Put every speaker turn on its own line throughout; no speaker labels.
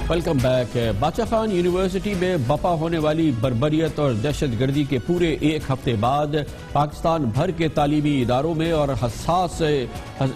Welcome back. باچا Khan university میں بپا ہونے والی بربریت اور دہشت گردی کے پورے ایک ہفتے بعد پاکستان بھر کے تعلیمی اداروں میں اور حساس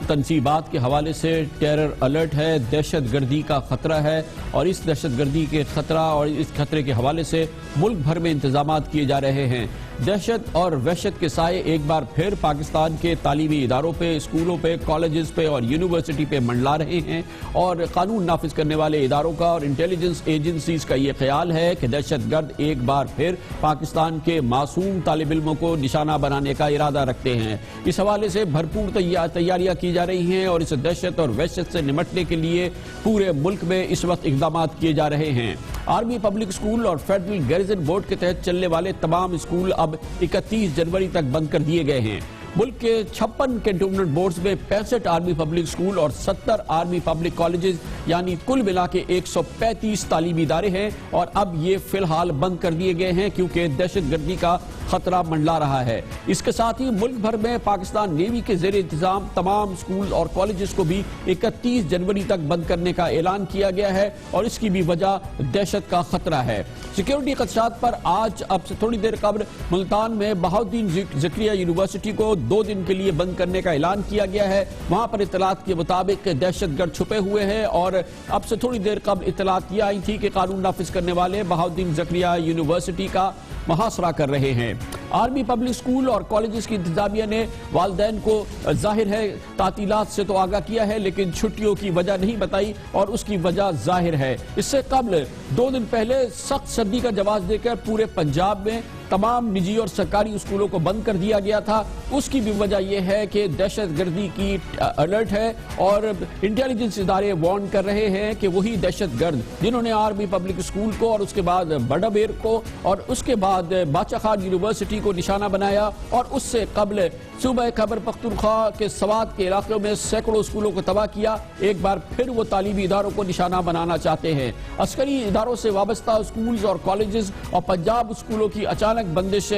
تنصیبات کے حوالے سے ٹیرر الرٹ ہے، دہشت گردی کا خطرہ ہے، اور اس دہشت گردی کے خطرہ اور اس خطرے کے حوالے سے ملک بھر میں انتظامات کیے جا رہے ہیں۔ دہشت اور وحشت کے سائے ایک بار پھر پاکستان کے تعلیمی اداروں پہ، اسکولوں پہ، کالجز پہ اور یونیورسٹی پہ منڈلا رہے ہیں، اور قانون نافذ کرنے والے اداروں کا اور انٹیلیجنس ایجنسیز کا یہ خیال ہے کہ دہشت گرد ایک بار پھر پاکستان کے معصوم طالب علموں کو نشانہ بنانے کا ارادہ رکھتے ہیں۔ اس حوالے سے بھرپور تیاریاں کی جا رہی ہیں، اور اس دہشت اور وحشت سے نمٹنے کے لیے پورے ملک میں اس وقت اقدامات کیے جا رہے ہیں۔ آرمی پبلک اسکول اور فیڈرل گیریزن بورڈ کے تحت چلنے والے تمام اسکول اب 31 جنوری تک بند کر دیے گئے ہیں۔ ملک کے 56 کنٹونمنٹ بورڈز میں 65 آرمی پبلک اسکول اور 70 آرمی پبلک کالجز یعنی کل ملا کے 135 تعلیمی ادارے ہیں، اور اب یہ فی الحال بند کر دیے گئے ہیں کیونکہ دہشت گردی کا خطرہ منڈلا رہا ہے۔ اس کے ساتھ ہی ملک بھر میں پاکستان نیوی کے زیر انتظام تمام اسکول اور کالجز کو بھی 31 جنوری تک بند کرنے کا اعلان کیا گیا ہے، اور اس کی بھی وجہ دہشت کا خطرہ ہے۔ سیکیورٹی خدشات پر آج اب سے تھوڑی دیر قبل ملتان میں بہاؤالدین زکریا یونیورسٹی کو 2 دن کے لیے بند کرنے کا اعلان کیا گیا ہے۔ وہاں پر اطلاعات کے مطابق دہشت گرد چھپے ہوئے ہیں، اور اب سے تھوڑی دیر قبل اطلاعات یہ آئی تھی کہ قانون نافذ کرنے والے بہاؤالدین زکریا یونیورسٹی کا محاصرہ کر رہے ہیں۔ آرمی پبلک اسکول اور کالجز کی انتظامیہ نے والدین کو ظاہر ہے تعطیلات سے تو آگاہ کیا ہے، لیکن چھٹیوں کی وجہ نہیں بتائی، اور اس کی وجہ ظاہر ہے۔ اس سے قبل 2 دن پہلے سخت سردی کا جواز دے کر پورے پنجاب میں تمام نجی اور سرکاری اسکولوں کو بند کر دیا گیا تھا۔ اس کی بھی وجہ یہ ہے کہ دہشت گردی کی الرٹ ہے، اور انٹیلیجنس ادارے وارن کر رہے ہیں کہ وہی دہشت گرد جنہوں نے آرمی پبلک اسکول کو اور اس کے بعد بڑا بیر کو اور اس کے بعد باچا خان یونیورسٹی کو نشانہ بنایا، اور اس سے قبل صوبہ خیبر پختونخوا کے سوات کے علاقوں میں سینکڑوں اسکولوں کو تباہ کیا، ایک بار پھر وہ تعلیمی اداروں کو نشانہ بنانا چاہتے ہیں۔ عسکری اداروں سے وابستہ اسکولز اور کالجز اور پنجاب اسکولوں کی اچانک بندش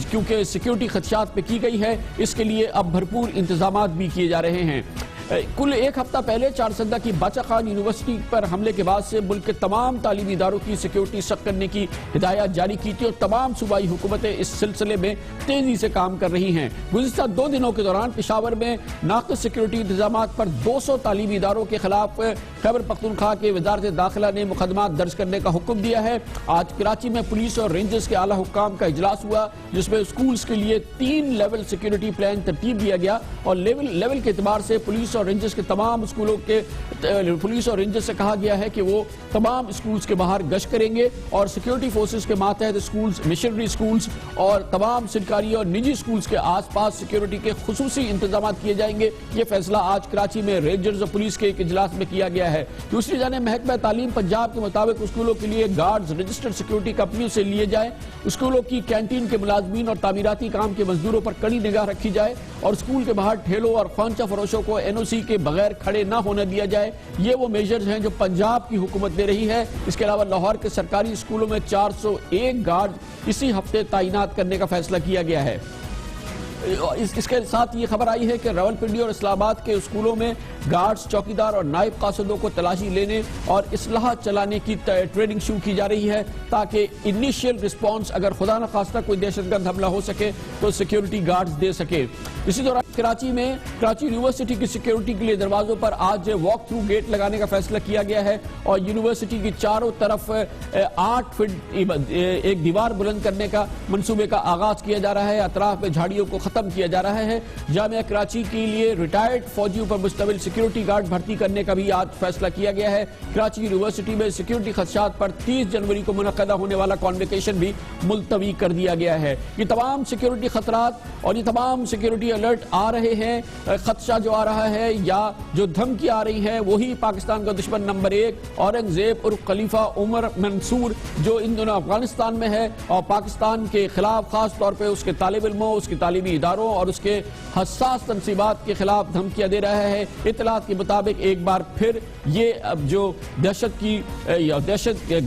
کیونکہ سیکیورٹی خدشات پہ کی گئی ہے، اس کے لیے اب بھرپور انتظامات بھی کیے جا رہے ہیں۔ کل ایک ہفتہ پہلے چارسدہ کی باچا خان یونیورسٹی پر حملے کے بعد سے ملک کے تمام تعلیمی اداروں کی سیکیورٹی سخت کرنے کی ہدایات جاری کی تھی، اور تمام صوبائی حکومتیں اس سلسلے میں تیزی سے کام کر رہی ہیں۔ گزشتہ 2 دنوں کے دوران پشاور میں ناقص سیکیورٹی انتظامات پر 200 تعلیمی اداروں کے خلاف خیبر پختونخوا کے وزارت داخلہ نے مقدمات درج کرنے کا حکم دیا ہے۔ آج کراچی میں پولیس اور رینجرز کے اعلیٰ حکام کا اجلاس ہوا، جس میں اسکولز کے لیے 3 لیول سیکیورٹی پلان ترتیب دیا گیا، اور لیول کے اعتبار سے پولیس اور رینجرز کے تمام اسکولوں کے پولیس اور رینجرز سے کہا گیا ہے کہ وہ تمام اسکولز کے باہر گشت کریں گے، اور سیکیورٹی فورسز کے ماتحت اسکولز، مشنری اسکولز اور تمام سرکاری اور نجی اسکولز کے آس پاس سیکیورٹی کے خصوصی انتظامات کیے جائیں گے۔ یہ فیصلہ آج کراچی میں رینجرز اور پولیس کے ایک اجلاس میں کیا گیا ہے۔ دوسری جانب محکمہ تعلیم پنجاب کے مطابق اسکولوں کے لیے گارڈز رجسٹرڈ سیکیورٹی کمپنیوں سے لیے جائیں، اسکولوں کی کینٹین کے ملازمین اور تعمیراتی کام کے مزدوروں پر کڑی نگاہ رکھی جائے، اور اسکول کے باہر ٹھیلوں اور خوانچہ فروشوں کو NOC کے بغیر کھڑے نہ ہونے دیا جائے۔ یہ وہ میجرز ہیں جو پنجاب کی حکومت دے رہی ہے۔ اس کے علاوہ لاہور کے سرکاری اسکولوں میں 401 گارڈ اسی ہفتے تعینات کرنے کا فیصلہ کیا گیا ہے۔ اس کے ساتھ یہ خبر آئی ہے کہ راولپنڈی اور اسلام آباد کے اسکولوں میں گارڈز، چوکیدار اور نائب قاصدوں کو تلاشی لینے اور اسلحہ چلانے کی ٹریننگ شروع کی جا رہی ہے، تاکہ انیشیل رسپانس اگر خدا نخواستہ کوئی دہشت گرد حملہ ہو سکے تو سیکیورٹی گارڈز دے سکے۔ اسی دوران کراچی میں کراچی یونیورسٹی کی سیکیورٹی کے لیے دروازوں پر آج واک تھرو گیٹ لگانے کا فیصلہ کیا گیا ہے، اور یونیورسٹی کی چاروں طرف 8 فٹ ایک دیوار بلند کرنے کا منصوبے کا آغاز کیا جا رہا ہے۔ اطراف میں جھاڑیوں کو ختم کیا جا رہا ہے۔ جامعہ کراچی کے لیے ریٹائرڈ فوجیوں پر مشتمل سیکیورٹی گارڈ بھرتی کرنے کا بھی آج فیصلہ کیا گیا ہے۔ کراچی یونیورسٹی میں سیکیورٹی خدشات پر 30 جنوری کو منعقدہ ہونے والا کانویکیشن بھی ملتوی کر دیا گیا ہے۔ یہ تمام سیکیورٹی خطرات اور یہ تمام سیکیورٹی الرٹ آ رہے ہیں، خدشہ جو آ رہا ہے یا جو دھمکی آ رہی ہے وہی پاکستان کا دشمن نمبر 1 اورنگزیب عرف خلیفہ عمر منصور جو ان دنوں افغانستان میں ہے، اور پاکستان کے خلاف خاص طور پہ اس کے طالب علموں، اس کی تعلیمی اداروں اور اس کے حساس تنصیبات کے خلاف دھمکیاں دے رہا ہے۔ اطلاعات کے مطابق ایک بار پھر یہ جو دہشت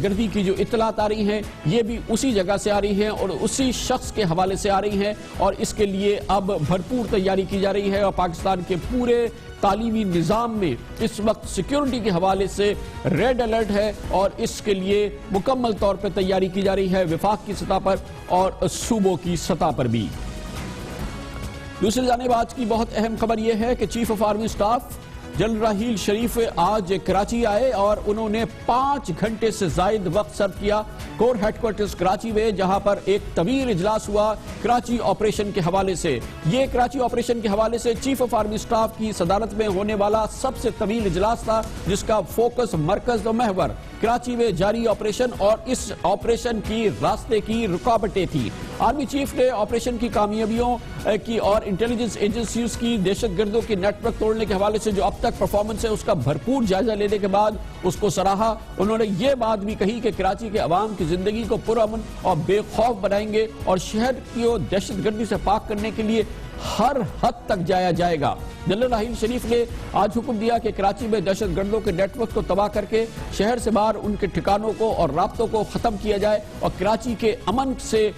گردی کی جو اطلاعات آ رہی ہیں یہ بھی اسی جگہ سے آ رہی ہیں اور اسی شخص کے حوالے سے آ رہی ہیں، اور اس کے لیے اب بھرپور تیاری کی جا رہی ہے اور پاکستان کے پورے تعلیمی نظام میں اس وقت سیکیورٹی کے حوالے سے ریڈ الرٹ ہے اور اس کے لیے مکمل طور پر تیاری کی جا رہی ہے وفاق کی سطح پر اور صوبوں کی سطح پر بھی۔ دوسری جانب آج کی بہت اہم خبر یہ ہے کہ chief of army staff general Raheel Sharif آج کراچی آئے اور انہوں نے 5 گھنٹے سے زائد وقت صرف کیا کور ہیڈ کوارٹرز کراچی میں، جہاں پر ایک طویل اجلاس ہوا کراچی آپریشن کے حوالے سے۔ یہ کراچی آپریشن کے حوالے سے چیف آف آرمی سٹاف کی صدارت میں ہونے والا سب سے طویل اجلاس تھا، جس کا فوکس مرکز و محور کراچی میں جاری آپریشن اور اس آپریشن کی راستے کی رکاوٹیں تھی۔ آرمی چیف نے آپریشن کی کامیابیوں کی اور انٹیلیجنس ایجنسیز کی دہشت گردوں کی نیٹ ورک توڑنے کے حوالے سے جو اب تک پرفارمنس ہے اس کا بھرپور جائزہ لینے کے بعد اس کو سراہا۔ انہوں نے یہ بات بھی کہی کہ کراچی کے عوام کی زندگی کو پرامن اور بے خوف بنائیں گے اور شہر کو دہشت گردی سے پاک کرنے کے لیے ہر حد تک جایا جائے گا۔ جنرل راحیل شریف نے آج حکم دیا کہ کراچی میں دہشت گردوں کے نیٹ ورک کو تباہ کر کے شہر سے باہر ان کے ٹھکانوں کو اور رابطوں کو ختم کیا جائے اور کراچی کے امن سے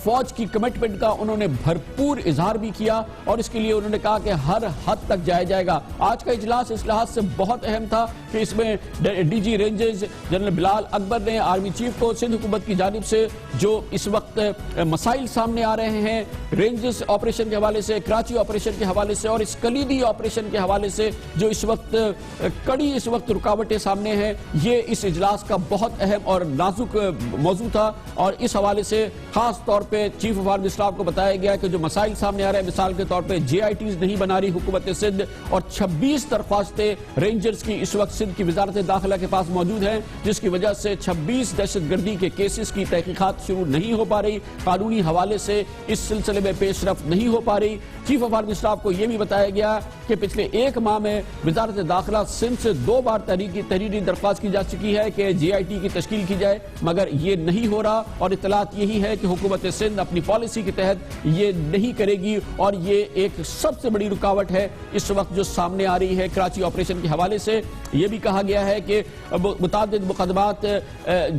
فوج کی کمٹمنٹ کا انہوں نے بھرپور اظہار بھی کیا اور اس کے لیے انہوں نے کہا کہ ہر حد تک جایا جائے گا۔ آج کا اجلاس اس لحاظ سے بہت اہم تھا کہ اس میں ڈی جی رینجرز جنرل بلال اکبر نے آرمی چیف کو سندھ حکومت کی جانب سے جو اس وقت مسائل سامنے آ رہے ہیں رینجرز آپریشن کے حوالے سے، کراچی آپریشن کے حوالے سے اور اس کلیدی آپریشن کے حوالے سے جو اس وقت رکاوٹیں سامنے ہیں، یہ اس اجلاس کا بہت اہم اور نازک موضوع تھا اور اس حوالے سے خاص طور پہ چیف آف آرمی سٹاف کو بتایا گیا کہ جو مسائل سامنے آ رہے ہیں، مثال کے طور پہ جے آئی ٹیز نہیں بنا رہی حکومت سندھ اور 26 درخواستیں رینجرز کی اس وقت سندھ کی وزارت داخلہ کے پاس موجود ہیں، جس کی وجہ سے 26 دہشت گردی کے کیسز کی تحقیقات شروع نہیں ہو پا رہی، قانونی حوالے سے اس سلسلے میں پیش رفت نہیں ہو پا رہی۔ چیف آف آرمی سٹاف کو یہ بھی بتایا گیا کہ پچھلے 1 ماہ میں وزارت داخلہ سندھ سے 2 بار تحریری درخواست کی جا چکی ہے کہ جے آئی ٹی کی تشکیل کی جائے، مگر یہ نہیں ہو رہا اور اطلاعات یہی ہے کہ حکومت سندھ اپنی پالیسی کے تحت یہ نہیں کرے گی اور یہ ایک سب سے بڑی رکاوٹ ہے اس وقت جو سامنے آ رہی ہے کراچی آپریشن کے حوالے سے۔ یہ بھی کہا گیا ہے کہ متعدد مقدمات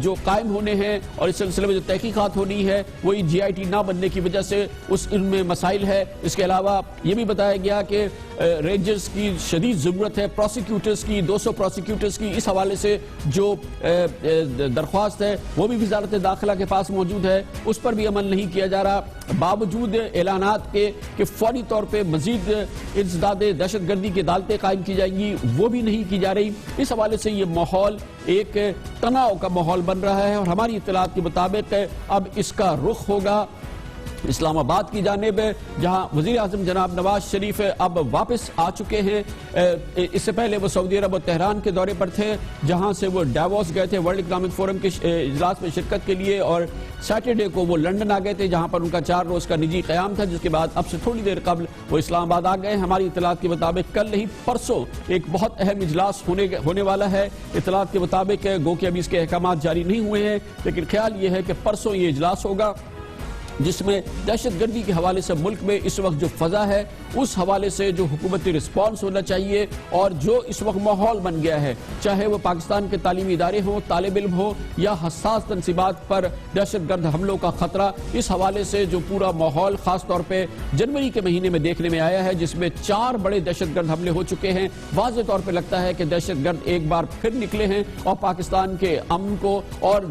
جو قائم ہونے ہیں اور اس سلسلے میں جو تحقیقات ہونی ہے وہی جے آئی ٹی نہ بننے کی وجہ سے ان میں مسائل ہے۔ اس کے علاوہ یہ بھی بتایا گیا کہ رینجرز کی شدید ضرورت ہے، پروسیکیوٹرز کی 200 پروسیکیوٹرز کی اس حوالے سے جو درخواست ہے وہ بھی وزارت داخلہ کے پاس موجود ہے، اس پر بھی عمل نہیں کیا جا رہا باوجود اعلانات کے کہ فوری طور پہ مزید انسداد دہشت گردی کی عدالتیں قائم کی جائیں گی، وہ بھی نہیں کی جا رہی۔ اس حوالے سے یہ ماحول ایک تناؤ کا ماحول بن رہا ہے اور ہماری اطلاعات کے مطابق اب اس کا رخ ہوگا اسلام آباد کی جانب، جہاں وزیر اعظم جناب نواز شریف اب واپس آ چکے ہیں۔ اس سے پہلے وہ سعودی عرب اور تہران کے دورے پر تھے، جہاں سے وہ ڈیووس گئے تھے ورلڈ اکنامک فورم کے اجلاس میں شرکت کے لیے اور سیٹرڈے کو وہ لندن آ گئے تھے، جہاں پر ان کا 4 روز کا نجی قیام تھا، جس کے بعد اب سے تھوڑی دیر قبل وہ اسلام آباد آ گئے۔ ہماری اطلاعات کے مطابق کل نہیں پرسوں ایک بہت اہم اجلاس ہونے والا ہے۔ اطلاعات کے مطابق گو کہ ابھی اس کے احکامات جاری نہیں ہوئے ہیں، لیکن خیال یہ ہے کہ پرسوں یہ اجلاس ہوگا جس میں دہشت گردی کے حوالے سے ملک میں اس وقت جو فضا ہے اس حوالے سے جو حکومتی رسپانس ہونا چاہیے اور جو اس وقت ماحول بن گیا ہے، چاہے وہ پاکستان کے تعلیمی ادارے ہوں، طالب علم ہوں یا حساس تنصیبات پر دہشت گرد حملوں کا خطرہ، اس حوالے سے جو پورا ماحول خاص طور پہ جنوری کے مہینے میں دیکھنے میں آیا ہے، جس میں 4 بڑے دہشت گرد حملے ہو چکے ہیں، واضح طور پہ لگتا ہے کہ دہشت گرد ایک بار پھر نکلے ہیں اور پاکستان کے امن کو اور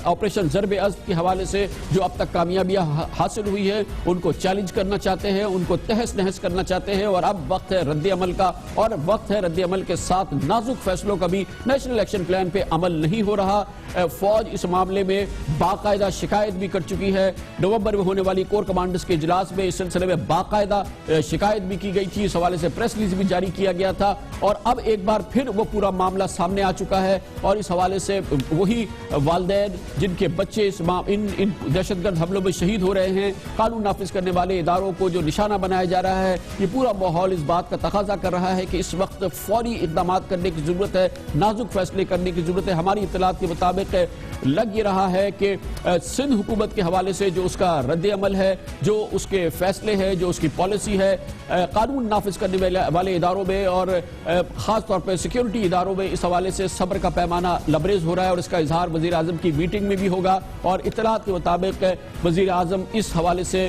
آپریشن ضرب عضب کے حوالے سے جو اب تک کامیابیاں حاصل ہوئی ہے ان کو چیلنج کرنا چاہتے ہیں، ان کو تہس نہس کرنا چاہتے ہیں اور اب وقت ہے رد عمل کا اور وقت ہے رد عمل کے ساتھ نازک فیصلوں کا بھی۔ نیشنل ایکشن پلان پہ عمل نہیں ہو رہا، فوج اس معاملے میں باقاعدہ شکایت بھی کر چکی ہے۔ نومبر میں ہونے والی کور کمانڈرز کے اجلاس میں اس سلسلے میں باقاعدہ شکایت بھی کی گئی تھی، اس حوالے سے پریس ریلیز بھی جاری کیا گیا تھا اور اب ایک بار پھر وہ پورا معاملہ سامنے آ چکا ہے اور اس حوالے سے وہی والدین جن کے بچے ان دہشت گرد حملوں میں شہید ہو رہے ہیں، قانون نافذ کرنے والے اداروں کو جو نشانہ بنایا جا رہا ہے، یہ پورا ماحول اس بات کا تقاضا کر رہا ہے کہ اس وقت فوری اقدامات کرنے کی ضرورت ہے، نازک فیصلے کرنے کی ضرورت ہے۔ ہماری اطلاعات کے مطابق لگ یہ رہا ہے کہ سندھ حکومت کے حوالے سے جو اس کا رد عمل ہے، جو اس کے فیصلے ہیں، جو اس کی پالیسی ہے، قانون نافذ کرنے والے اداروں میں اور خاص طور پہ سیکیورٹی اداروں میں اس حوالے سے صبر کا پیمانہ لبریز ہو رہا ہے، اور اس کا اظہار وزیر اعظم کی میٹنگ میں بھی ہوگا۔ اور اطلاعات کے مطابق وزیر اعظم اس حوالے سے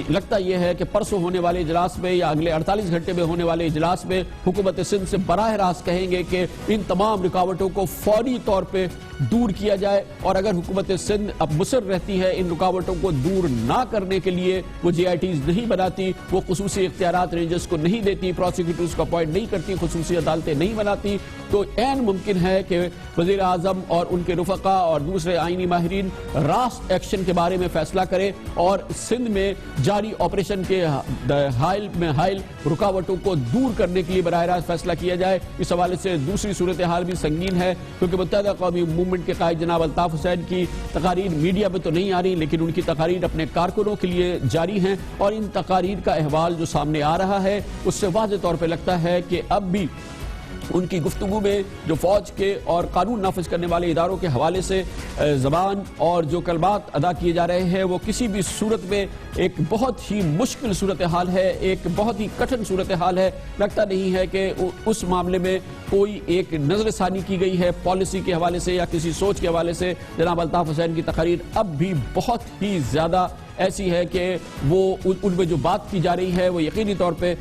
لگتا یہ ہے کہ پرسوں ہونے والے اجلاس میں یا اگلے 48 گھنٹے میں ہونے والے اجلاس میں حکومت سندھ سے براہ راست کہیں گے کہ ان تمام رکاوٹوں کو فوری طور پہ دور کیا جائے، اور اگر حکومت سندھ اب مصر رہتی ہے ان رکاوٹوں کو دور نہ کرنے کے لیے، وہ جی آئی ٹیز نہیں بناتی، وہ خصوصی اختیارات رینجرز کو نہیں دیتی، پروسیکیوٹرز کو اپوائنٹ نہیں کرتی، خصوصی عدالتیں نہیں بناتی، تو عین ممکن ہے کہ وزیر اعظم اور ان کے رفقا اور دوسرے آئینی ماہرین راست ایکشن کے بارے میں فیصلہ کریں اور سندھ میں جاری آپریشن کے حائل رکاوٹوں کو دور کرنے کے لیے براہ راست فیصلہ کیا جائے۔ اس حوالے سے دوسری صورتحال بھی سنگین ہے، کیونکہ متحدہ قومی موومنٹ کے قائد جناب الطاف حسین کی تقاریر میڈیا میں تو نہیں آ رہی، لیکن ان کی تقاریر اپنے کارکنوں کے لیے جاری ہیں، اور ان تقاریر کا احوال جو سامنے آ رہا ہے اس سے واضح طور پہ لگتا ہے کہ اب بھی ان کی گفتگو میں جو فوج کے اور قانون نافذ کرنے والے اداروں کے حوالے سے زبان اور جو کلمات ادا کیے جا رہے ہیں وہ کسی بھی صورت میں ایک بہت ہی مشکل صورتحال ہے، ایک بہت ہی کٹھن صورتحال ہے۔ لگتا نہیں ہے کہ اس معاملے میں کوئی ایک نظر ثانی کی گئی ہے پالیسی کے حوالے سے یا کسی سوچ کے حوالے سے۔ جناب الطاف حسین کی تقاریر اب بھی بہت ہی زیادہ ایسی ہے کہ وہ ان میں جو بات کی جا رہی ہے وہ یقینی طور پہ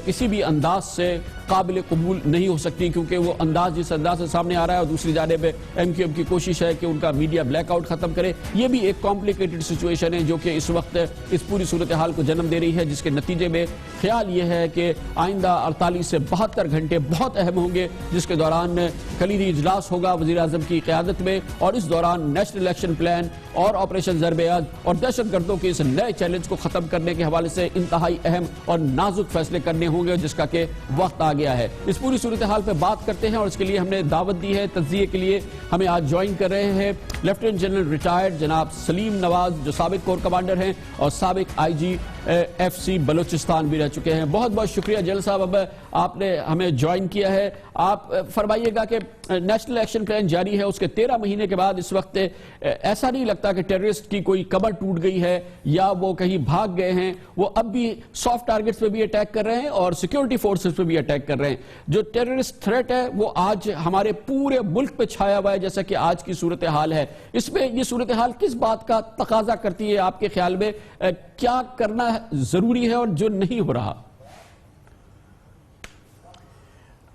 کسی بھی انداز سے قابل قبول نہیں ہو سکتی، کیونکہ وہ انداز جس انداز سے سامنے آ رہا ہے، اور دوسری جانب ایم کیو ایم کی کوشش ہے کہ ان کا میڈیا بلیک آؤٹ ختم کرے۔ یہ بھی ایک کمپلیکیٹڈ سچویشن ہے جو کہ اس وقت اس پوری صورتحال کو جنم دے رہی ہے، جس کے نتیجے میں خیال یہ ہے کہ آئندہ 48 سے 72 گھنٹے بہت اہم ہوں گے، جس کے دوران کلیدی اجلاس ہوگا وزیر اعظم کی قیادت میں، اور اس دوران نیشنل الیکشن پلان اور آپریشن ضرب عد اور دہشت گردوں کے اس نئے چیلنج کو ختم کرنے کے حوالے سے انتہائی اہم اور نازک فیصلے کرنے ہوں گے، جس کا کہ وقت آ گیا ہے۔ اس پوری صورتحال پہ بات کرتے ہیں، اور اس کے لیے ہم نے دعوت دی ہے تجزیے کے لیے۔ ہمیں آج جوائن کر رہے ہیں لیفٹیننٹ جنرل ریٹائرڈ جناب سلیم نواز، جو سابق کور کمانڈر ہیں اور سابق آئی جی ایف سی بلوچستان بھی رہ چکے ہیں۔ بہت بہت شکریہ جنرل صاحب، اب آپ نے ہمیں جوائن کیا ہے۔ آپ فرمائیے گا کہ نیشنل ایکشن پلان جاری ہے، اس کے 13 مہینے کے بعد اس وقت ایسا نہیں لگتا کہ ٹیررسٹ کی کوئی کمر ٹوٹ گئی ہے یا وہ کہیں بھاگ گئے ہیں، وہ اب بھی سافٹ ٹارگٹس پہ بھی اٹیک کر رہے ہیں اور سیکیورٹی فورسز پہ بھی اٹیک کر رہے ہیں۔ جو ٹیررسٹ تھریٹ ہے وہ آج ہمارے پورے ملک پہ چھایا ہوا ہے، جیسا کہ آج کی صورتحال ہے۔ اس میں یہ صورتحال کس بات کا تقاضا کرتی ہے آپ کے خیال میں؟ کیا کرنا ضروری ہے اور جو نہیں ہو رہا؟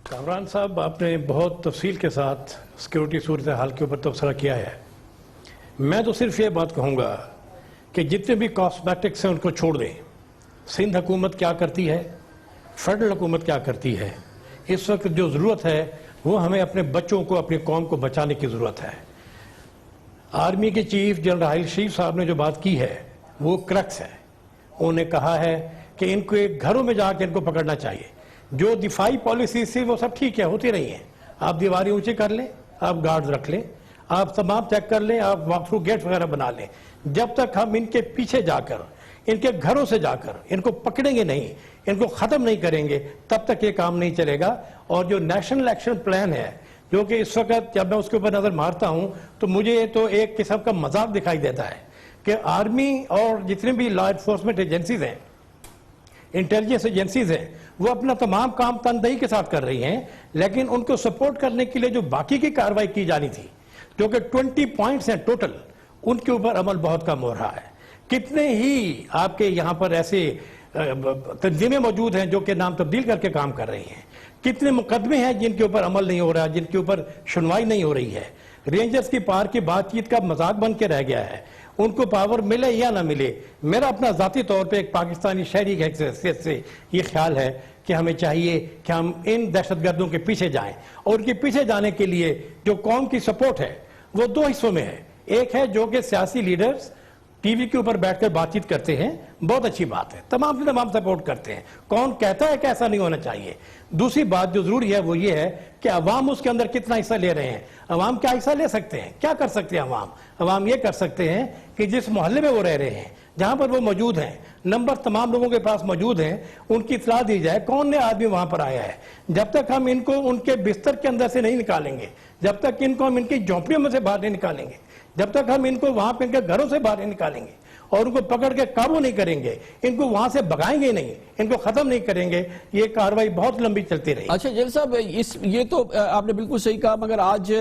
کامران صاحب، آپ نے بہت تفصیل کے ساتھ سیکیورٹی صورتحال کے اوپر تبصرہ کیا ہے۔ میں تو صرف یہ بات کہوں گا کہ جتنے بھی کاسمیٹکس ہیں ان کو چھوڑ دیں۔ سندھ حکومت کیا کرتی ہے، فیڈرل حکومت کیا کرتی ہے، اس وقت جو ضرورت ہے وہ ہمیں اپنے بچوں کو، اپنی قوم کو بچانے کی ضرورت ہے۔ آرمی کے چیف جنرل راحیل شریف صاحب نے جو بات کی ہے وہ کرکس ہے۔ انہوں نے کہا ہے کہ ان کو ایک گھروں میں جا کے ان کو پکڑنا چاہیے۔ جو دفاعی پالیسی سے وہ سب ٹھیک ہے، ہوتی رہی ہیں، آپ دیواریں اونچے کر لیں، آپ گارڈز رکھ لیں، آپ تمام چیک کر لیں، آپ واک تھرو گیٹ وغیرہ بنا لیں، جب تک ہم ان کے پیچھے جا کر، ان کے گھروں سے جا کر ان کو پکڑیں گے نہیں، ان کو ختم نہیں کریں گے، تب تک یہ کام نہیں چلے گا۔ اور جو نیشنل ایکشن پلان ہے، جو کہ اس وقت جب میں اس کے اوپر نظر مارتا ہوں تو مجھے تو ایک قسم کا مذاق دکھائی دیتا ہے کہ آرمی اور جتنے بھی لا انفورسمنٹ ایجنسیز ہیں، انٹیلیجنس ایجنسیز ہیں، وہ اپنا تمام کام تندہی کے ساتھ کر رہی ہیں، لیکن ان کو سپورٹ کرنے کے لیے جو باقی کی کارروائی کی جانی تھی، جو کہ 20 پوائنٹس ہیں ٹوٹل، ان کے اوپر عمل بہت کم ہو رہا ہے۔ کتنے ہی آپ کے یہاں پر ایسے تنظیمیں موجود ہیں جو کہ نام تبدیل کر کے کام کر رہی ہیں، کتنے مقدمے ہیں جن کے اوپر عمل نہیں ہو رہا، جن کے اوپر سنوائی نہیں ہو رہی ہے۔ رینجرز کی پار کی بات چیت کا مذاق بن کے رہ گیا ہے۔ ان کو پاور ملے یا نہ ملے، میرا اپنا ذاتی طور پہ ایک پاکستانی شہری کی حیثیت سے یہ خیال ہے کہ ہمیں چاہیے کہ ہم ان دہشت گردوں کے پیچھے جائیں، اور ان کے پیچھے جانے کے لیے جو قوم کی سپورٹ ہے وہ دو حصوں میں ہے۔ ایک ہے جو کہ سیاسی لیڈرز ٹی وی کے اوپر بیٹھ کر بات چیت کرتے ہیں، بہت اچھی بات ہے، تمام سپورٹ کرتے ہیں، کون کہتا ہے کہ ایسا نہیں ہونا چاہیے۔ دوسری بات جو ضروری ہے وہ یہ ہے کہ عوام اس کے اندر کتنا حصہ لے رہے ہیں۔ عوام کیا حصہ لے سکتے ہیں، کیا کر سکتے ہیں عوام یہ کر سکتے ہیں کہ جس محلے میں وہ رہ رہے ہیں، جہاں پر وہ موجود ہیں، نمبر تمام لوگوں کے پاس موجود ہیں، ان کی اطلاع دی جائے کون نے آدمی وہاں پر آیا ہے۔ جب تک ہم ان کو ان کے بستر کے اندر سے نہیں نکالیں گے، جب تک ان کو ہم ان کی جھونپڑیوں میں سے باہر نہیں نکالیں گے، جب تک ہم ان کو وہاں پہ ان کے گھروں سے باہر نہیں نکالیں گے اور ان کو پکڑ کے قابو نہیں کریں گے, ان کو وہاں سے بھگائیں گے نہیں, ان کو ختم نہیں کریں گے, یہ کاروائی بہت لمبی چلتی رہی.
اچھا جیل صاحب, یہ تو آپ نے بالکل صحیح کہا, مگر آج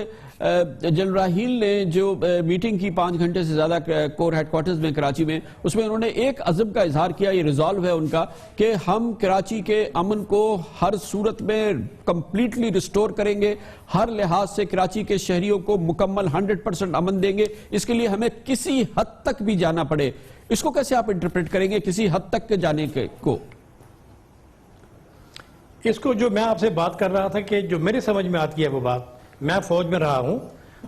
جنرل راحیل نے جو میٹنگ کی 5 گھنٹے سے زیادہ کور ہیڈ کوارٹرز میں کراچی میں, اس میں انہوں نے ایک عزم کا اظہار کیا, یہ ریزالو ہے ان کا کہ ہم کراچی کے امن کو ہر صورت میں کمپلیٹلی ریسٹور کریں گے, ہر لحاظ سے کراچی کے شہریوں کو مکمل 100% امن دیں گے, اس کے لیے ہمیں کسی حد تک بھی جانا پڑے. اس کو کیسے آپ انٹرپریٹ کریں گے کسی حد تک کے جانے کو؟
اس کو جو میں آپ سے بات کر رہا تھا کہ جو میرے سمجھ میں آتی ہے وہ بات, میں فوج میں رہا ہوں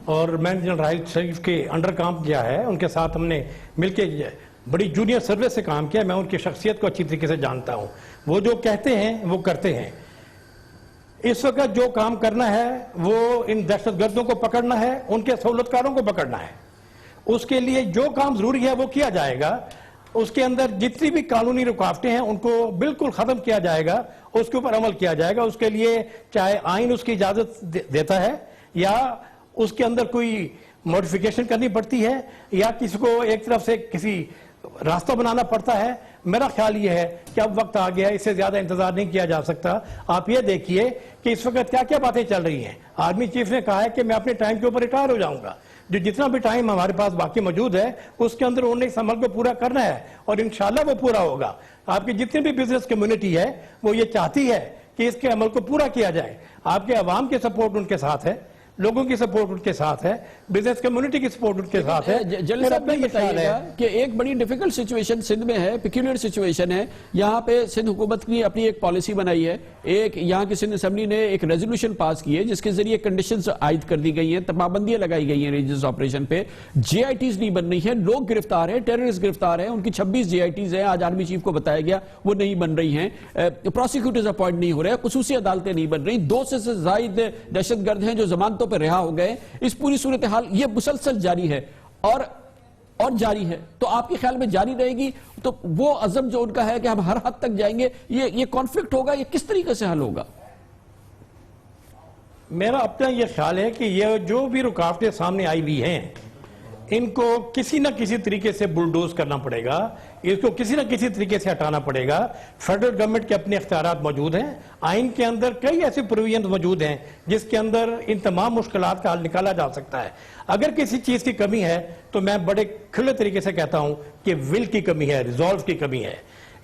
اور میں جنرل راحیل شریف کے انڈر کام کیا ہے, ان کے ساتھ ہم نے مل کے بڑی جونیئر سروس سے کام کیا, میں ان کی شخصیت کو اچھی طریقے سے جانتا ہوں, وہ جو کہتے ہیں وہ کرتے ہیں. اس وقت جو کام کرنا ہے وہ ان دہشت گردوں کو پکڑنا ہے, ان کے سہولتکاروں کو پکڑنا ہے, اس کے لیے جو کام ضروری ہے وہ کیا جائے گا, اس کے اندر جتنی بھی قانونی رکاوٹیں ہیں ان کو بالکل ختم کیا جائے گا, اس کے اوپر عمل کیا جائے گا. اس کے لیے چاہے آئین اس کی اجازت دیتا ہے یا اس کے اندر کوئی موڈیفیکیشن کرنی پڑتی ہے یا کسی کو ایک طرف سے کسی راستہ بنانا پڑتا ہے, میرا خیال یہ ہے کہ اب وقت آ گیا, اس سے زیادہ انتظار نہیں کیا جا سکتا. آپ یہ دیکھیے کہ اس وقت کیا کیا باتیں چل رہی ہیں. آرمی چیف نے کہا ہے کہ میں اپنے ٹائم کے اوپر ریٹائر ہو جاؤں گا, جو جتنا بھی ٹائم ہمارے پاس باقی موجود ہے اس کے اندر انہوں نے اس عمل کو پورا کرنا ہے اور انشاءاللہ وہ پورا ہوگا. آپ کی جتنی بھی بزنس کمیونٹی ہے وہ یہ چاہتی ہے کہ اس کے عمل کو پورا کیا جائے. آپ کے عوام کی سپورٹ ان کے ساتھ ہے, لوگوں کی سپورٹ ان کے ساتھ ہے, بزنس کمیونٹی کی سپورٹ ان کے ساتھ ہے.
جنرل صاحب یہ بتائیے گا کہ ایک بڑی ڈیفیکلٹ سچویشن سندھ میں ہے, پیکیولر سچویشن ہے. یہاں پہ سندھ حکومت نے اپنی ایک پالیسی بنائی ہے, ایک یہاں کی سندھ اسمبلی نے ایک ریزولوشن پاس کی ہے جس کے ذریعے کنڈیشنز عائد کر دی گئی ہیں, پابندیاں لگائی گئی ہیں ریلیجس آپریشن پہ. جے آئی ٹیز نہیں بن رہی ہیں, لوگ گرفتار ہیں, ٹیررسٹ گرفتار ہیں, ان کی 26 جے آئی ٹیز ہیں, آج آرمی چیف کو بتایا گیا وہ نہیں بن رہی ہیں, پروسیکیوٹرز اپوائنٹ نہیں ہو رہے, خصوصی عدالتیں نہیں بن رہی, 200 سے زائد دہشت گرد ہیں جو ضمانتوں پہ رہا ہو گئے. اس پوری صورتحال یہ مسلسل جاری ہے اور جاری ہے, تو آپ کے خیال میں جاری رہے گی تو وہ عزم جو ان کا ہے کہ ہم ہر حد تک جائیں گے, یہ کانفلکٹ ہوگا, یہ کس طریقے سے حل ہوگا؟
میرا اپنا یہ خیال ہے کہ یہ جو بھی رکاوٹیں سامنے آئی ہوئی ہیں ان کو کسی نہ کسی طریقے سے بلڈوز کرنا پڑے گا, اس کو کسی نہ کسی طریقے سے ہٹانا پڑے گا. فیڈرل گورنمنٹ کے اپنے اختیارات موجود ہیں, آئین کے اندر کئی ایسے پروویژنز موجود ہیں جس کے اندر ان تمام مشکلات کا حل نکالا جا سکتا ہے. اگر کسی چیز کی کمی ہے تو میں بڑے کھلے طریقے سے کہتا ہوں کہ ول کی کمی ہے, ریزولو کی کمی ہے,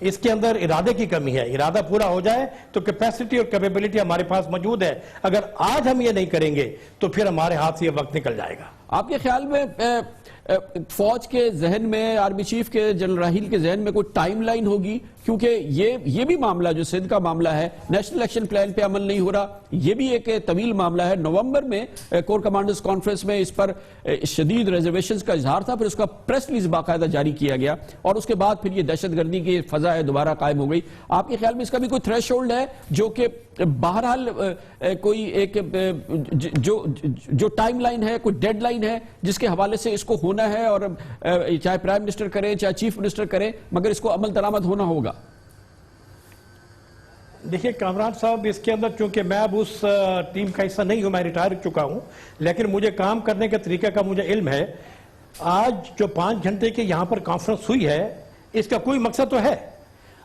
اس کے اندر ارادے کی کمی ہے. ارادہ پورا ہو جائے تو کیپیسٹی اور کیپیبلٹی ہمارے پاس موجود ہے. اگر آج ہم یہ نہیں کریں گے تو پھر ہمارے ہاتھ سے یہ وقت نکل جائے گا.
آپ کے خیال میں فوج کے ذہن میں, آرمی چیف کے, جنرل راحیل کے ذہن میں کوئی ٹائم لائن ہوگی؟ کیونکہ یہ بھی معاملہ جو سندھ کا معاملہ ہے, نیشنل ایکشن پلان پہ عمل نہیں ہو رہا, یہ بھی ایک طویل معاملہ ہے. نومبر میں کور کمانڈرز کانفرنس میں اس پر شدید ریزرویشنز کا اظہار تھا, پھر اس کا پریس ریلیز باقاعدہ جاری کیا گیا اور اس کے بعد پھر یہ دہشت گردی کی فضا دوبارہ قائم ہو گئی. آپ کے خیال میں اس کا بھی کوئی تھریش ہولڈ ہے جو کہ بہرحال کوئی ایک جو ٹائم لائن ہے, کوئی ڈیڈ لائن ہے جس کے حوالے سے اس کو ہونا ہے, اور چاہے پرائم منسٹر کریں چاہے چیف منسٹر کریں مگر اس کو عمل درآمد ہونا ہوگا؟
دیکھیے کامران صاحب, اس کے اندر چونکہ میں اب اس ٹیم کا حصہ نہیں ہوں, میں ریٹائر ہو چکا ہوں, لیکن مجھے کام کرنے کے طریقہ کا مجھے علم ہے. آج جو 5 گھنٹے کی یہاں پر کانفرنس ہوئی ہے اس کا کوئی مقصد تو ہے.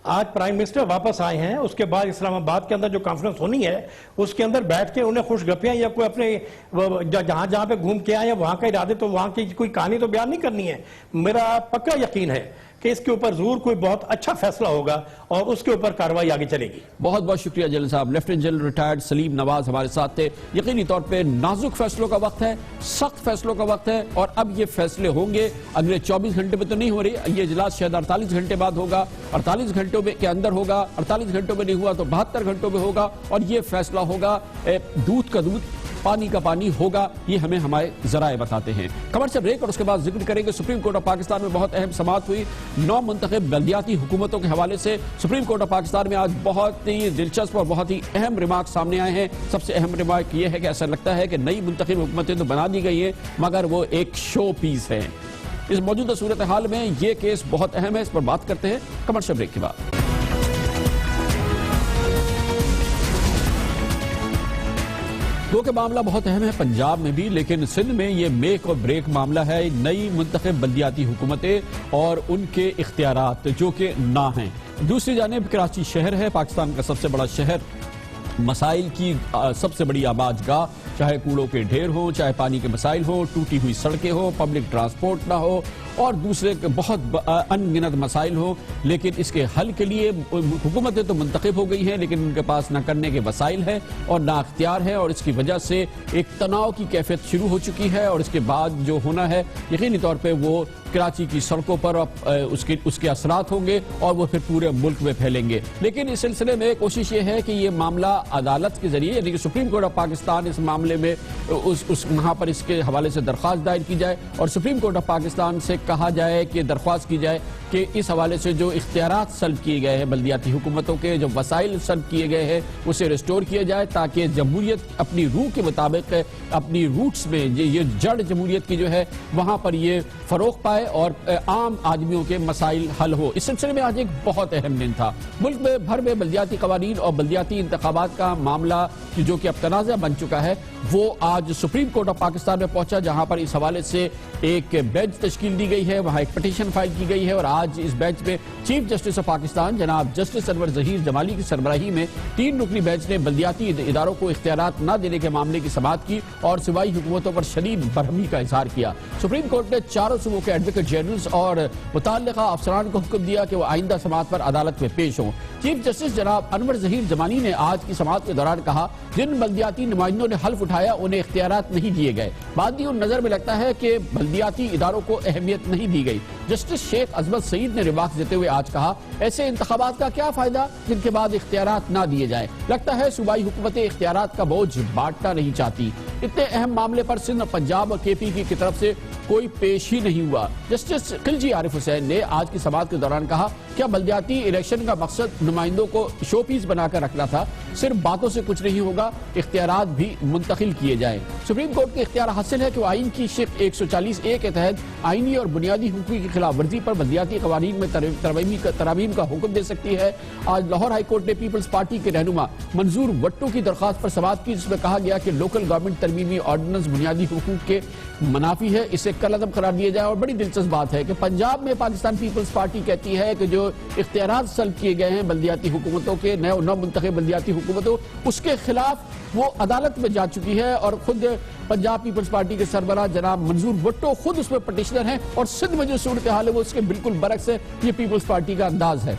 آج پرائم منسٹر واپس آئے ہیں, اس کے بعد اسلام آباد کے اندر جو کانفرنس ہونی ہے اس کے اندر بیٹھ کے انہیں خوش گپیاں یا کوئی اپنے جہاں پہ گھوم کے آئے ہیں وہاں کا ارادے, تو وہاں کی کوئی کہانی تو بیان نہیں کرنی ہے. میرا پکا یقین ہے کہ اس کے اوپر ضرور کوئی بہت اچھا فیصلہ ہوگا اور اس کے اوپر کارروائی آگے چلے گی.
بہت بہت شکریہ جنرل صاحب. لیفٹیننٹ جنرل ریٹائرڈ سلیم نواز ہمارے ساتھ تھے. یقینی طور پہ نازک فیصلوں کا وقت ہے, سخت فیصلوں کا وقت ہے, اور اب یہ فیصلے ہوں گے. اگلے 24 گھنٹے میں تو نہیں ہو رہی, یہ اجلاس شاید 48 گھنٹے بعد ہوگا, 48 گھنٹوں کے اندر ہوگا, 48 گھنٹوں میں نہیں ہوا تو 72 گھنٹوں میں ہوگا, اور یہ فیصلہ ہوگا, دودھ کا دودھ پانی کا پانی ہوگا, یہ ہمیں ہمارے ذرائع بتاتے ہیں. خبر سے بریک اور اس کے بعد ذکر کریں گے سپریم کورٹ آف پاکستان میں بہت اہم سماعت ہوئی 9 منتخب بلدیاتی حکومتوں کے حوالے سے. سپریم کورٹ آف پاکستان میں آج بہت ہی دلچسپ اور بہت ہی اہم ریمارک سامنے آئے ہیں. سب سے اہم ریمارک یہ ہے کہ ایسا لگتا ہے کہ نئی منتخب حکومتیں تو بنا دی گئی ہیں مگر وہ ایک شو پیس ہیں. اس موجودہ صورتحال میں یہ کیس بہت اہم ہے, اس پر بات کرتے ہیں کمرشل بریک کے بعد. وہ کہ معاملہ بہت اہم ہے پنجاب میں بھی، لیکن سندھ میں یہ میک اور بریک معاملہ ہے نئی منتخب بلدیاتی حکومتیں اور ان کے اختیارات جو کہ نہ ہیں۔ دوسری جانب کراچی شہر ہے، پاکستان کا سب سے بڑا شہر، مسائل کی سب سے بڑی آباد گاہ، چاہے کوڑوں کے ڈھیر ہوں، چاہے پانی کے مسائل ہوں، ٹوٹی ہوئی سڑکیں ہوں، پبلک ٹرانسپورٹ نہ ہو اور دوسرے بہت ان گنت مسائل ہوں، لیکن اس کے حل کے لیے حکومتیں تو منتخب ہو گئی ہیں لیکن ان کے پاس نہ کرنے کے وسائل ہیں اور نہ اختیار ہے، اور اس کی وجہ سے ایک تناؤ کی کیفیت شروع ہو چکی ہے، اور اس کے بعد جو ہونا ہے یقینی طور پہ وہ کراچی کی سڑکوں پر اس کے اثرات ہوں گے اور وہ پھر پورے ملک میں پھیلیں گے۔ لیکن اس سلسلے میں کوشش یہ ہے کہ یہ معاملہ عدالت کے ذریعے یعنی کہ سپریم کورٹ آف پاکستان اس معاملے میں وہاں پر اس کے حوالے سے درخواست دائر کی جائے اور سپریم کورٹ آف پاکستان سے کہا جائے کہ درخواست کی جائے کہ اس حوالے سے جو اختیارات سلب کیے گئے ہیں بلدیاتی حکومتوں کے، جو وسائل سلب کیے گئے ہیں اسے ریسٹور کیا جائے تاکہ جمہوریت اپنی روح کے مطابق اپنی روٹس میں یہ جڑ جمہوریت کی جو ہے وہاں پر یہ فروغ پائے اور عام آدمیوں کے مسائل حل ہو۔ اس سلسلے میں آج ایک بہت اہم دن تھا۔ ملک میں بھر میں بلدیاتی قوانین اور بلدیاتی انتخابات کا معاملہ جو کہ اب تنازع بن چکا ہے وہ آج سپریم کورٹ آف پاکستان میں پہنچا، جہاں پر اس حوالے سے ایک بینچ تشکیل دی گئی ہے، وہاں ایک پٹیشن فائل کی گئی ہے، اور آج اس بینچ میں چیف جسٹس آف پاکستان جناب جسٹس انور ظہیر جمالی کی سربراہی میں 3 رکنی بینچ نے بلدیاتی اداروں کو اختیارات نہ دینے کے معاملے کی سماعت کی اور صوبائی حکومتوں پر شدید برہمی کا اظہار کیا۔ سپریم کورٹ نے چاروں صوبوں کے ایڈوکیٹ جنرلز اور متعلقہ افسران کو حکم دیا کہ وہ آئندہ سماعت پر عدالت میں پیش ہوں۔ چیف جسٹس جناب انور ظہیر جمالی نے آج کی سماعت کے دوران کہا جن بلدیاتی نمائندوں نے حلف اٹھایا انہیں اختیارات نہیں دیے گئے، بعد نظر میں لگتا ہے کہ بلدیاتی اداروں کو اہمیت نہیں دی گئی۔ جسٹس شیخ عظمت سعید نے ریمارکس دیتے ہوئے آج کہا ایسے انتخابات کا کیا فائدہ جن کے بعد اختیارات نہ دیے جائیں، لگتا ہے صوبائی حکومتیں اختیارات کا بوجھ بانٹنا نہیں چاہتی۔ اتنے اہم معاملے پر سندھ اور پنجاب اور کے پی کی طرف سے کوئی پیش ہی نہیں ہوا۔ جسٹس خلجی عارف حسین نے آج کی سماعت کے دوران کہا کیا بلدیاتی الیکشن کا مقصد نمائندوں کو شو پیس بنا کر رکھنا تھا؟ صرف باتوں سے کچھ نہیں ہوگا، اختیارات بھی منتقل کیے جائیں۔ سپریم کورٹ کے اختیار حاصل ہے کہ وہ آئین کی شق 140A کے تحت آئینی اور بنیادی حقوق کی خلاف ورزی پر بلدیاتی قوانین میں ترامیم کا حکم دے سکتی ہے۔ آج لاہور ہائی کورٹ نے پیپلز پارٹی کے رہنما منظور وٹو کی درخواست پر سماعت کی، جس میں کہا گیا کہ لوکل گورنمنٹ ترمیمی آرڈیننس بنیادی حقوق کے منافی ہے، اسے کالعدم قرار دیا جائے۔ اور بڑی دلچسپ بات ہے کہ پنجاب میں پاکستان پیپلز پارٹی کہتی ہے کہ جو اختیارات سلب کیے گئے ہیں بلدیاتی حکومتوں کے نو منتخب بلدیاتی حکومتوں اس کے خلاف وہ عدالت میں جا چکی ہے، اور خود پنجاب پیپلز پارٹی کے سربراہ جناب منظور وٹو خود اس میں پٹیشنر ہیں، اور سندھ میں جو صورتحال ہے وہ اس کے بالکل برعکس ہے۔ یہ پیپلز پارٹی کا انداز ہے۔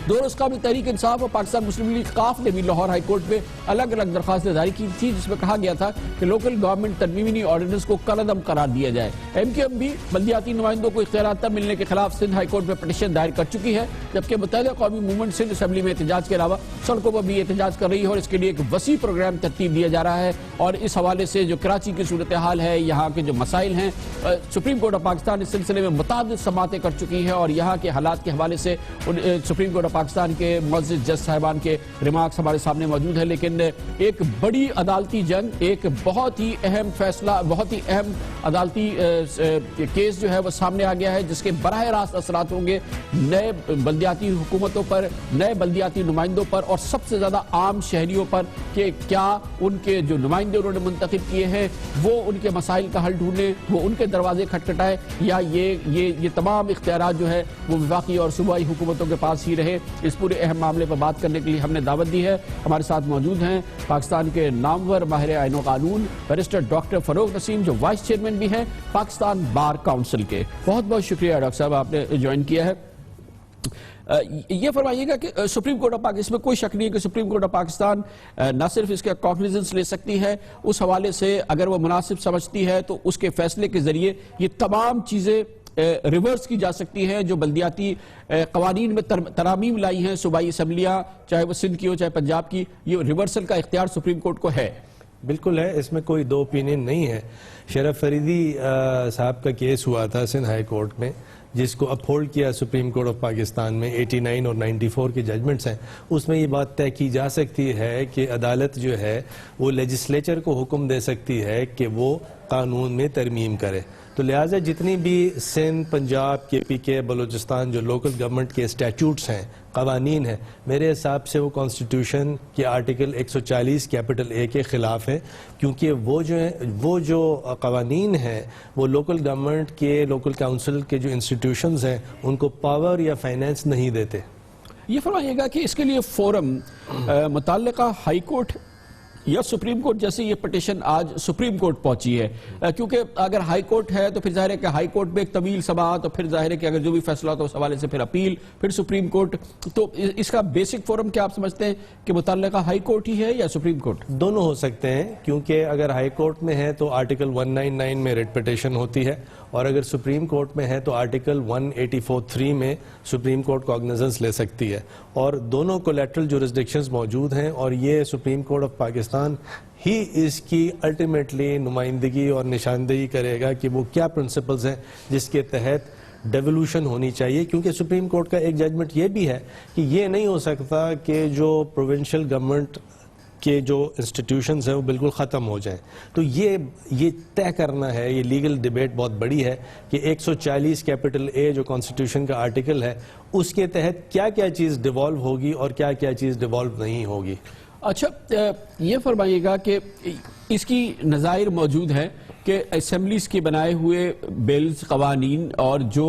دو روز قومی تحریک انصاف اور پاکستان مسلم لیگ قاف نے بھی لاہور ہائی کورٹ میں الگ الگ درخواستیں جاری کی تھی، جس میں کہا گیا تھا کہ لوکل گورنمنٹ ترمیمی آرڈیننس کو کالعدم قرار دیا جائے۔ ایم کیو ایم بھی بلدیاتی نمائندوں کو اختیارات تب ملنے کے خلاف سندھ ہائی کورٹ میں پٹیشن دائر کر چکی ہے، جبکہ متحدہ قومی موومنٹ سندھ اسمبلی میں احتجاج کے علاوہ سڑکوں پر بھی احتجاج کر رہی ہے، اور اس کے لیے ایک وسیع پروگرام ترتیب دیا جا رہا ہے۔ اور اس حوالے سے جو کراچی کی صورتحال ہے، یہاں کے جو مسائل ہیں، سپریم کورٹ آف پاکستان اس سلسلے میں متعدد سماعتیں کر چکی ہے، اور یہاں کے حالات کے حوالے سے سپریم کورٹ آف پاکستان کے معزز جج صاحبان کے ریمارکس ہمارے سامنے موجود ہے۔ لیکن ایک بڑی عدالتی جنگ، ایک بہت ہی اہم فیصلہ، بہت ہی اہم عدالتی کیس جو ہے وہ سامنے آ گیا ہے، جس کے براہ راست اثرات ہوں گے نئے بلدیاتی حکومتوں پر، نئے بلدیاتی نمائندوں پر، اور سب سے زیادہ عام شہریوں پر کہ کیا ان کے جو نمائندے انہوں نے منتخب کیے ہیں وہ ان کے مسائل کا حل ڈھونڈیں، وہ ان کے دروازے کھٹکھٹائیں، یا یہ تمام اختیارات جو ہے وہ وفاقی اور صوبائی حکومتوں کے پاس ہی رہے۔ اس پورے اہم معاملے پر بات کرنے کے لیے ہم نے دعوت دی ہے۔ ہمارے ساتھ موجود ہیں پاکستان کے نامور ماہر آئین و قانون بیرسٹر ڈاکٹر فروغ نسیم، جو وائس چیئرمین بھی ہیں پاکستان بار کاؤنسل کے۔ بہت بہت شکریہ ڈاکٹر صاحب، آپ نے جوائن کیا ہے۔ یہ فرمائیے گا کہ سپریم کورٹ آف پاکستان، اس میں کوئی شک نہیں ہے کہ سپریم کورٹ آف پاکستان نہ صرف اس کا کاگنیزنس لے سکتی ہے، اس حوالے سے اگر وہ مناسب سمجھتی ہے تو اس کے فیصلے کے ذریعے یہ تمام چیزیں ریورس کی جا سکتی ہیں جو بلدیاتی قوانین میں ترامیم لائی ہیں صوبائی اسمبلیاں، چاہے وہ سندھ کی ہو چاہے پنجاب کی، یہ ریورسل کا اختیار سپریم کورٹ کو ہے۔
بالکل ہے، اس میں کوئی دو اوپینین نہیں ہے۔ شرف فریدی صاحب کا کیس ہوا تھا سندھ ہائی کورٹ میں، جس کو اپہولڈ کیا سپریم کورٹ آف پاکستان میں، 89 اور 94 کے ججمنٹس ہیں۔ اس میں یہ بات طے کی جا سکتی ہے کہ عدالت جو ہے وہ لیجسلیچر کو حکم دے سکتی ہے کہ وہ قانون میں ترمیم کرے۔ تو لہٰذا جتنی بھی سندھ، پنجاب، کے پی کے، بلوچستان جو لوکل گورنمنٹ کے اسٹیچوٹس ہیں، قوانین ہیں، میرے حساب سے وہ کانسٹیٹیوشن کے آرٹیکل 140 کیپٹل اے کے خلاف ہے، کیونکہ وہ جو قوانین ہیں وہ لوکل گورنمنٹ کے، لوکل کاؤنسل کے جو انسٹیٹیوشنز ہیں ان کو پاور یا فائنینس نہیں دیتے۔
یہ فرمائیے گا کہ اس کے لیے فورم متعلقہ ہائی کورٹ یا سپریم کورٹ، جیسے یہ پٹیشن آج سپریم کورٹ پہنچی ہے، کیونکہ اگر ہائی کورٹ ہے تو پھر ظاہر ہے کہ ہائی کورٹ میں ایک طویل سماعت، تو پھر ظاہر ہے کہ اگر جو بھی فیصلہ تو اس حوالے سے پھر اپیل، پھر سپریم کورٹ، تو اس کا بیسک فورم کیا آپ سمجھتے ہیں کہ متعلقہ ہائی کورٹ ہی ہے یا سپریم کورٹ؟
دونوں ہو سکتے ہیں، کیونکہ اگر ہائی کورٹ میں ہے تو آرٹیکل 199 میں ریٹ پٹیشن ہوتی ہے، اور اگر سپریم کورٹ میں ہے تو آرٹیکل 184(3) میں سپریم کورٹ کاگنیزنس لے سکتی ہے، اور دونوں کولیٹرل جورسڈکشنز موجود ہیں، اور یہ سپریم کورٹ آف پاکستان ہی اس کی الٹیمیٹلی نمائندگی اور نشاندہی کرے گا کہ وہ کیا پرنسپلز ہیں جس کے تحت ڈیولوشن ہونی چاہیے، کیونکہ سپریم کورٹ کا ایک ججمنٹ یہ بھی ہے کہ یہ نہیں ہو سکتا کہ جو پروونشل گورنمنٹ کے جو انسٹیٹیوشنز ہیں وہ بالکل ختم ہو جائیں۔ تو یہ طے کرنا ہے، یہ لیگل ڈیبیٹ بہت بڑی ہے کہ 140 کیپٹل اے جو کانسٹیٹیوشن کا آرٹیکل ہے اس کے تحت کیا کیا چیز ڈیوالو ہوگی اور کیا کیا چیز ڈیوالو نہیں ہوگی۔
اچھا، یہ فرمائیے گا کہ اس کی نظائر موجود ہیں کہ اسمبلیز کے بنائے ہوئے بلز، قوانین اور جو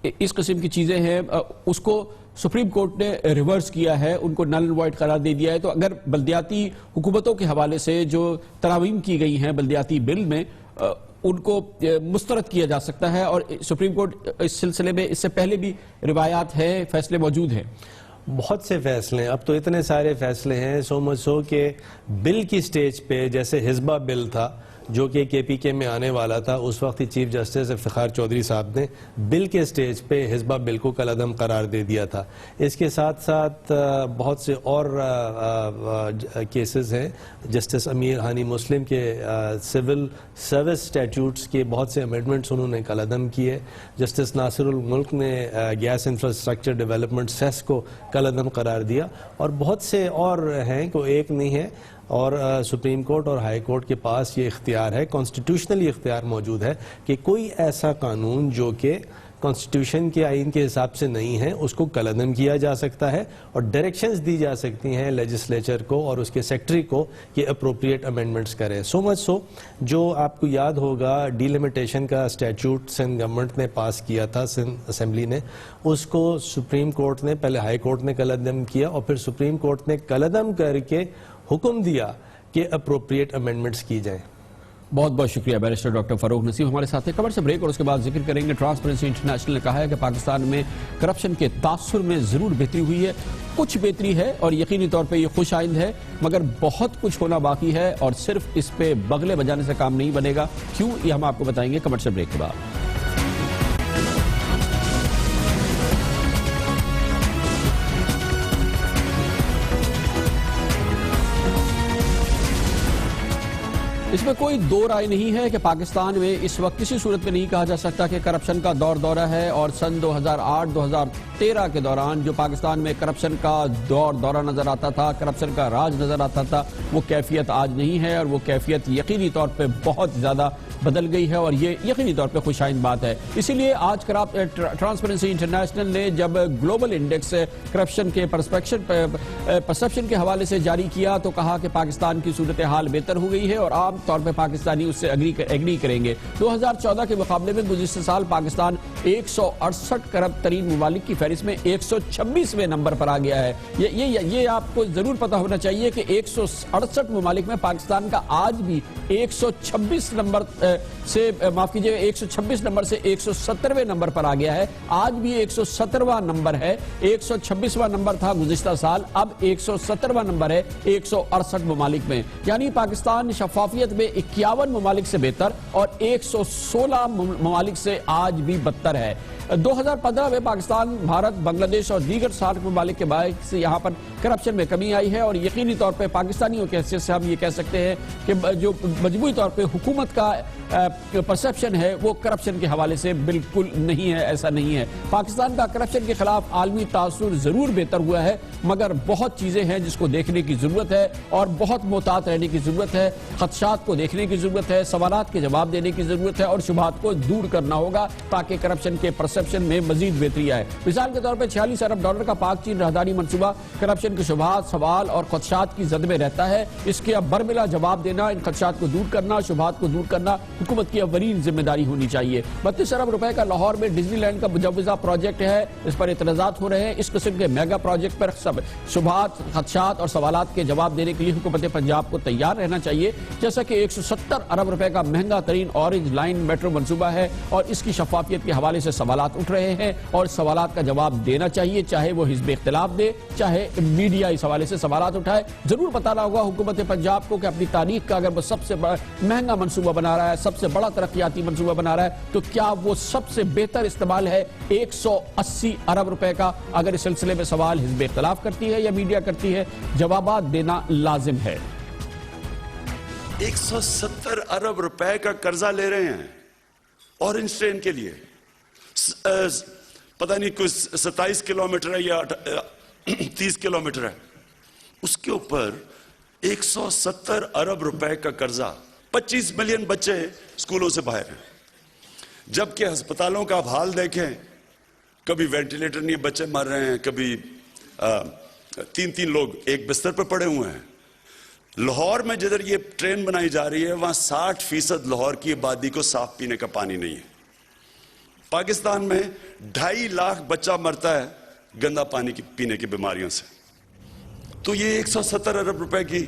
اس قسم کی چیزیں ہیں اس کو سپریم کورٹ نے ریورس کیا ہے، ان کو نل اینڈ وائڈ قرار دے دیا ہے، تو اگر بلدیاتی حکومتوں کے حوالے سے جو ترامیم کی گئی ہیں بلدیاتی بل میں ان کو مسترد کیا جا سکتا ہے، اور سپریم کورٹ اس سلسلے میں اس سے پہلے بھی روایات ہے، فیصلے موجود ہیں۔
بہت سے فیصلے ہیں، اب تو اتنے سارے فیصلے ہیں، سو مچ سو کہ بل کی سٹیج پہ جیسے حزبہ بل تھا جو کہ کے پی کے میں آنے والا تھا، اس وقت چیف جسٹس افتخار چودھری صاحب نے بل کے سٹیج پہ حزبہ بل کو کالعدم قرار دے دیا تھا۔ اس کے ساتھ ساتھ بہت سے اور کیسز ہیں، جسٹس امیر ہانی مسلم کے سول سروس اسٹیچوٹس کے بہت سے امینڈمنٹس انہوں نے کالعدم کیے، جسٹس ناصر الملک نے گیس انفراسٹرکچر ڈیولپمنٹ سیس کو کالعدم قرار دیا، اور بہت سے اور ہیں، کوئی ایک نہیں ہے، اور سپریم کورٹ اور ہائی کورٹ کے پاس یہ اختیار ہے، کانسٹیٹیوشنلی اختیار موجود ہے کہ کوئی ایسا قانون جو کہ کانسٹیٹیوشن کے آئین کے حساب سے نہیں ہے اس کو کالعدم کیا جا سکتا ہے، اور ڈائریکشنز دی جا سکتی ہیں لیجسلیچر کو اور اس کے سیکٹری کو کہ اپروپریٹ امینڈمنٹس کریں۔ سو مچ سو جو آپ کو یاد ہوگا ڈیلیمیٹیشن کا اسٹیچوٹ سندھ گورنمنٹ نے پاس کیا تھا، سندھ اسمبلی نے، اس کو سپریم کورٹ نے، پہلے ہائی کورٹ نے کالعدم کیا اور پھر سپریم کورٹ نے کالعدم کر کے حکم دیا کہ اپروپریٹ امینڈمنٹس کی جائیں۔
بہت بہت شکریہ بیرسٹر ڈاکٹر فاروق نسیم ہمارے ساتھ ہیں۔ خبر سے بریک اور اس کے بعد ذکر کریں گے۔ ٹرانسپیرنسی انٹرنیشنل نے کہا ہے کہ پاکستان میں کرپشن کے تاثر میں ضرور بہتری ہوئی ہے، کچھ بہتری ہے اور یقینی طور پہ یہ خوش آئند ہے، مگر بہت کچھ ہونا باقی ہے اور صرف اس پہ بغلے بجانے سے کام نہیں بنے گا۔ کیوں، یہ ہم آپ کو بتائیں گے کمرشل بریک کے بعد۔ اس میں کوئی دو رائے نہیں ہے کہ پاکستان میں اس وقت کسی صورت میں نہیں کہا جا سکتا کہ کرپشن کا دور دورہ ہے، اور سن 2008-2013 کے دوران جو پاکستان میں کرپشن کا دور دورہ نظر آتا تھا، کرپشن کا راج نظر آتا تھا، وہ کیفیت آج نہیں ہے، اور وہ کیفیت یقینی طور پہ بہت زیادہ بدل گئی ہے، اور یہ یقینی طور پہ خوش آئند بات ہے۔ اسی لیے آج ٹرانسپیرنسی انٹرنیشنل نے جب گلوبل انڈیکس کرپشن کے پرسپشن کے حوالے سے جاری کیا تو کہا کہ پاکستان کی صورتحال بہتر ہو گئی ہے، اور عام طور پہ پاکستانی اس سے ایگری کریں گے۔ 2014 کے مقابلے میں گزشتہ سال پاکستان 168 کرپٹ ترین ممالک کی فہرست میں 126ویں نمبر پر آ گیا ہے۔ یہ آپ کو ضرور پتہ ہونا چاہیے کہ 168 ممالک میں پاکستان کا آج بھی 126 نمبر سے، معاف کیجئے، 126 نمبر سے 170ویں نمبر پر آ گیا ہے۔ آج بھی 117واں نمبر ہے، 126واں نمبر تھا گزشتہ سال، اب 117واں نمبر ہے 168 ممالک میں، یعنی پاکستان شفافیت میں 51 ممالک سے بہتر اور 116 ممالک سے آج بھی بدتر ہے۔ 2015 میں پاکستان، بھارت، بنگلہ دیش اور دیگر سارک ممالک کے باعث سے یہاں پر کرپشن میں کمی آئی ہے، اور یقینی طور پہ پاکستانیوں کی حیثیت سے ہم یہ کہہ سکتے ہیں کہ جو مجموعی طور پہ حکومت کا پرسپشن ہے وہ کرپشن کے حوالے سے بالکل نہیں ہے، ایسا نہیں ہے۔ پاکستان کا کرپشن کے خلاف عالمی تاثر ضرور بہتر ہوا ہے، مگر بہت چیزیں ہیں جس کو دیکھنے کی ضرورت ہے اور بہت محتاط رہنے کی ضرورت ہے۔ خدشات حقیقات کو دیکھنے کی ضرورت ہے, سوالات کے جواب دینے کی ضرورت ہے اور شبہات کو دور کرنا ہوگا تاکہ کرپشن کے پرسپشن میں مزید بہتری آئے. مثال کے طور پر $46 ارب کا پاک چین راہداری منصوبہ کرپشن کے شبہات, سوال اور خدشات کی زد میں رہتا ہے. اس کے اب برملا جواب دینا, ان خدشات کو دور کرنا, شبہات کو دور کرنا حکومت کی اولین ذمہ داری ہونی چاہیے. $32 ارب کا لاہور میں ڈزنی لینڈ کا مجوزہ پروجیکٹ ہے, اس پر اعتراضات ہو رہے ہیں. اس قسم کے میگا پروجیکٹ پر سب شبہات, خدشات اور سوالات کے جواب دینے کے لیے حکومت پنجاب کو تیار رہنا چاہیے. جیسا کہ $170 ارب کا مہنگا ترین اورنج لائن میٹرو منصوبہ ہے اور اس کی شفافیت کے حوالے سے سوالات اٹھ رہے ہیں اور سوالات کا جواب دینا چاہیے, چاہے وہ حزب اختلاف دے, چاہے میڈیا اس حوالے سے سوالات اٹھائے. ضرور بتانا ہوگا حکومت پنجاب کو کہ اپنی تاریخ کا اگر وہ سب سے مہنگا منصوبہ بنا رہا ہے, سب سے بڑا ترقیاتی منصوبہ بنا رہا ہے, تو کیا وہ سب سے بہتر استعمال ہے $180 ارب کا؟ اگر اس سلسلے میں سوال حزب اختلاف کرتی ہے یا میڈیا کرتی ہے, جوابات دینا لازم ہے.
170 ارب روپے کا قرضہ لے رہے ہیں اورنج ٹرین کے لیے. پتہ نہیں کوئی 27 کلومیٹر ہے یا 30 کلومیٹر ہے, اس کے اوپر 170 ارب روپے کا قرضہ. 25 ملین بچے اسکولوں سے باہر ہیں, جبکہ ہسپتالوں کا آپ حال دیکھیں, کبھی وینٹیلیٹر نہیں, بچے مر رہے ہیں, کبھی 3 لوگ ایک بستر پر پڑے ہوئے ہیں. لاہور میں جدھر یہ ٹرین بنائی جا رہی ہے وہاں 60% لاہور کی آبادی کو صاف پینے کا پانی نہیں ہے. پاکستان میں 2.5 لاکھ بچہ مرتا ہے گندا پانی پینے کی بیماریوں سے, تو یہ 170 ارب روپے کی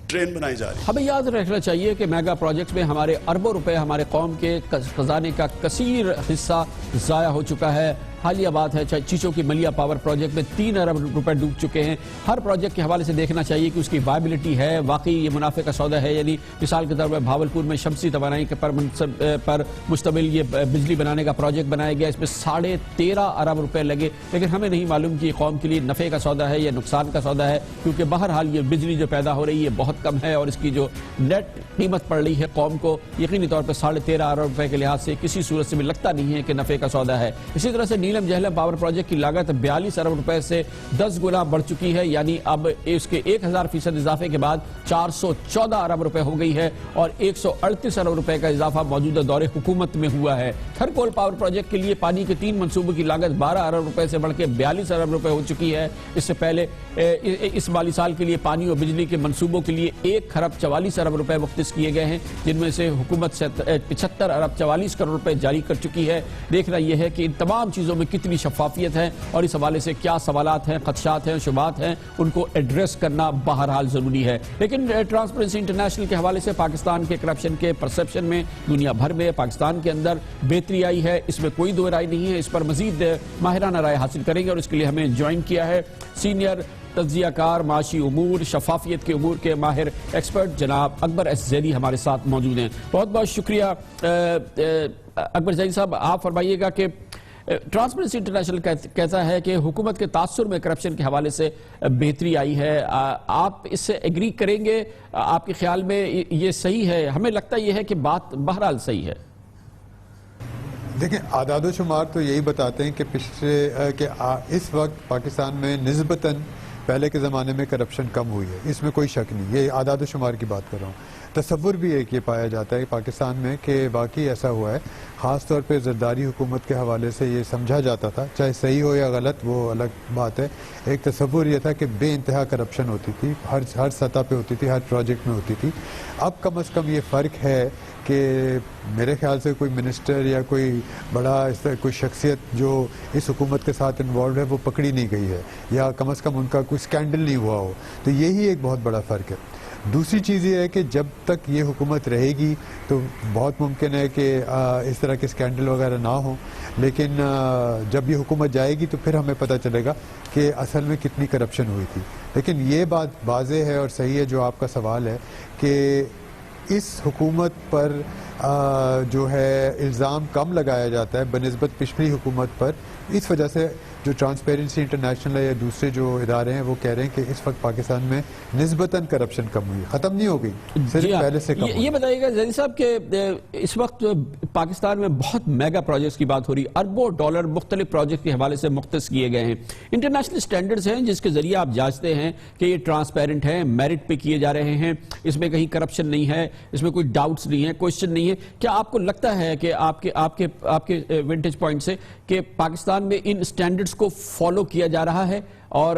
ٹرین بنائی جا رہی ہے.
ہمیں یاد رکھنا چاہیے کہ میگا پروجیکٹس میں ہمارے اربوں روپے, ہمارے قوم کے خزانے کا کثیر حصہ ضائع ہو چکا ہے. حالیہ بات ہے چیچو کی ملیا پاور پروجیکٹ میں 3 ارب روپے ڈوب چکے ہیں. ہر پروجیکٹ کے حوالے سے دیکھنا چاہیے کہ اس کی وائبلٹی ہے, واقعی یہ منافع کا سودا ہے. یعنی مثال کے طور پر بھاولپور میں شمسی توانائی پر مشتمل یہ بجلی بنانے کا پروجیکٹ بنایا گیا, اس میں 13.5 ارب روپے لگے, لیکن ہمیں نہیں معلوم کہ یہ قوم کے لیے نفع کا سودا ہے یا نقصان کا سودا ہے, کیونکہ بہرحال یہ بجلی جو پیدا ہو رہی ہے بہت کم ہے اور اس کی جو نیٹ قیمت پڑ رہی ہے قوم کو یقینی طور پر 13.5 ارب روپے کے لحاظ سے کسی صورت سے بھی لگتا نہیں ہے کہ نفع کا سودا ہے. اسی طرح سے نیلم جہلم پاور پروجیکٹ کی لاگت 42 ارب روپے سے 10 گنا بڑھ چکی ہے, یعنی اب اس کے 1000% اضافے کے بعد 414 ارب روپے ہو گئی ہے اور 138 ارب روپے کا اضافہ موجودہ دور حکومت میں ہوا ہے. تھرکول پاور پروجیکٹ کے لیے پانی کے 3 منصوبوں کی لاگت 12 ارب روپے سے بڑھ کے 42 ارب روپے ہو چکی ہے. اس سے پہلے اس مالی سال کے لیے پانی اور بجلی کے منصوبوں کے لیے 1.44 ارب روپے مختص کیے گئے ہیں, جن میں سے حکومت 75 ارب 44 کروڑ روپے جاری کر چکی ہے. دیکھنا یہ ہے کہ ان تمام چیزوں میں کتنی شفافیت ہے اور اس حوالے سے کیا سوالات ہیں, خدشات ہیں, شبہات ہیں, ان کو ایڈریس کرنا بہرحال ضروری ہے. لیکن ٹرانسپیرنسی انٹرنیشنل کے حوالے سے پاکستان کے کرپشن کے پرسپشن میں دنیا بھر میں پاکستان کے اندر بہتری آئی ہے, اس میں کوئی دو رائے نہیں ہے. اس پر مزید ماہرانہ رائے حاصل کریں گے اور اس کے لیے ہمیں جوائن کیا ہے سینئر تجزیہ کار, معاشی امور, شفافیت کے امور کے ماہر ایکسپرٹ جناب اکبر ایس زیدی ہمارے ساتھ موجود ہیں. بہت بہت شکریہ اکبر زیدی صاحب. آپ فرمائیے گا کہ ٹرانسپیرنسی انٹرنیشنل کہتا ہے کہ حکومت کے تاثر میں کرپشن کے حوالے سے بہتری آئی ہے, آپ اس سے ایگری کریں گے؟ آپ کے خیال میں یہ صحیح ہے؟ ہمیں لگتا یہ ہے کہ بات بہرحال صحیح ہے.
دیکھیں, اعداد و شمار تو یہی بتاتے ہیں کہ اس وقت پاکستان میں نسبتاً پہلے کے زمانے میں کرپشن کم ہوئی ہے, اس میں کوئی شک نہیں. یہ اعداد و شمار کی بات کر رہا ہوں. تصور بھی ایک یہ پایا جاتا ہے پاکستان میں کہ واقعی ایسا ہوا ہے. خاص طور پہ زرداری حکومت کے حوالے سے یہ سمجھا جاتا تھا, چاہے صحیح ہو یا غلط وہ الگ بات ہے. ایک تصور یہ تھا کہ بے انتہا کرپشن ہوتی تھی, ہر سطح پہ ہوتی تھی, ہر پروجیکٹ میں ہوتی تھی. اب کم از کم یہ فرق ہے کہ میرے خیال سے کوئی منسٹر یا کوئی بڑا کوئی شخصیت جو اس حکومت کے ساتھ انوالوڈ ہے وہ پکڑی نہیں گئی ہے, یا کم از کم ان کا کوئی سکینڈل نہیں ہوا ہو. تو یہی ایک بہت بڑا فرق ہے. دوسری چیز یہ ہے کہ جب تک یہ حکومت رہے گی تو بہت ممکن ہے کہ اس طرح کے سکینڈل وغیرہ نہ ہوں, لیکن جب یہ حکومت جائے گی تو پھر ہمیں پتہ چلے گا کہ اصل میں کتنی کرپشن ہوئی تھی. لیکن یہ بات واضح ہے اور صحیح ہے جو آپ کا سوال ہے کہ اس حکومت پر جو ہے الزام کم لگایا جاتا ہے بنسبت پچھلی حکومت پر, اس وجہ سے جو ٹرانسپیرنسی انٹرنیشنل ہے یا دوسرے جو ادارے ہیں وہ کہہ رہے ہیں کہ اس وقت پاکستان میں نسبتاً کرپشن کم ہوئی، ختم نہیں ہو گئی، صرف پہلے سے کم ہوئی۔
یہ بتائیے گا زیدی صاحب کہ اس وقت پاکستان میں بہت میگا پروجیکٹس کی بات ہو رہی ہے، اربوں ڈالر مختلف پروجیکٹ کے حوالے سے مختص کیے گئے ہیں، انٹرنیشنل سٹینڈرڈز ہیں جس کے ذریعے آپ جانچتے ہیں کہ یہ ٹرانسپیرنٹ ہیں، میرٹ پہ کیے جا رہے ہیں، اس میں کہیں کرپشن نہیں ہے، اس میں کوئی ڈاؤٹس نہیں ہے، کوشچن نہیں ہے۔ کیا آپ کو لگتا ہے کہ آپ کے ونٹیج پوائنٹ سے کہ پاکستان میں ان سٹینڈرڈز کو فالو کیا جا رہا ہے اور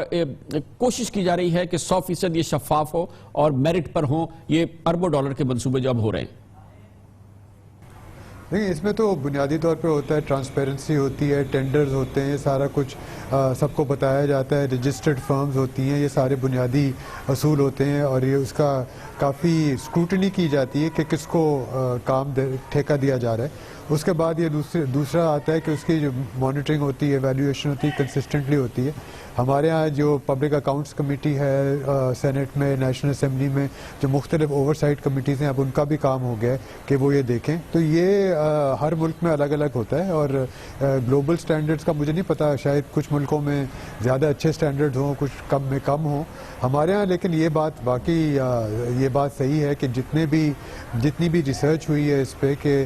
کوشش کی جا رہی ہے کہ 100% یہ شفاف ہو اور میرٹ پر ہوں یہ اربوں ڈالر کے منصوبے جو اب ہو رہے ہیں؟
نہیں، اس میں تو بنیادی طور پہ ہوتا ہے ٹرانسپیرنسی ہوتی ہے، ٹینڈرز ہوتے ہیں، سارا کچھ سب کو بتایا جاتا ہے، رجسٹرڈ فرمز ہوتی ہیں، یہ سارے بنیادی اصول ہوتے ہیں اور یہ اس کا کافی اسکروٹنی کی جاتی ہے کہ کس کو کام ٹھیکہ دیا جا رہا ہے۔ اس کے بعد یہ دوسرا آتا ہے کہ اس کی جو مانیٹرنگ ہوتی ہے، ایویلیویشن ہوتی ہے، کنسسٹنٹلی ہوتی ہے۔ ہمارے ہاں جو پبلک اکاؤنٹس کمیٹی ہے سینٹ میں، نیشنل اسمبلی میں جو مختلف اوور سائٹ کمیٹیز ہیں، اب ان کا بھی کام ہو گیا ہے کہ وہ یہ دیکھیں۔ تو یہ ہر ملک میں الگ الگ ہوتا ہے اور گلوبل سٹینڈرڈز کا مجھے نہیں پتا، شاید کچھ ملکوں میں زیادہ اچھے سٹینڈرڈز ہوں، کچھ کم میں کم ہوں ہمارے ہاں، لیکن یہ بات باقی یہ بات صحیح ہے کہ جتنی بھی ریسرچ ہوئی ہے اس پہ کہ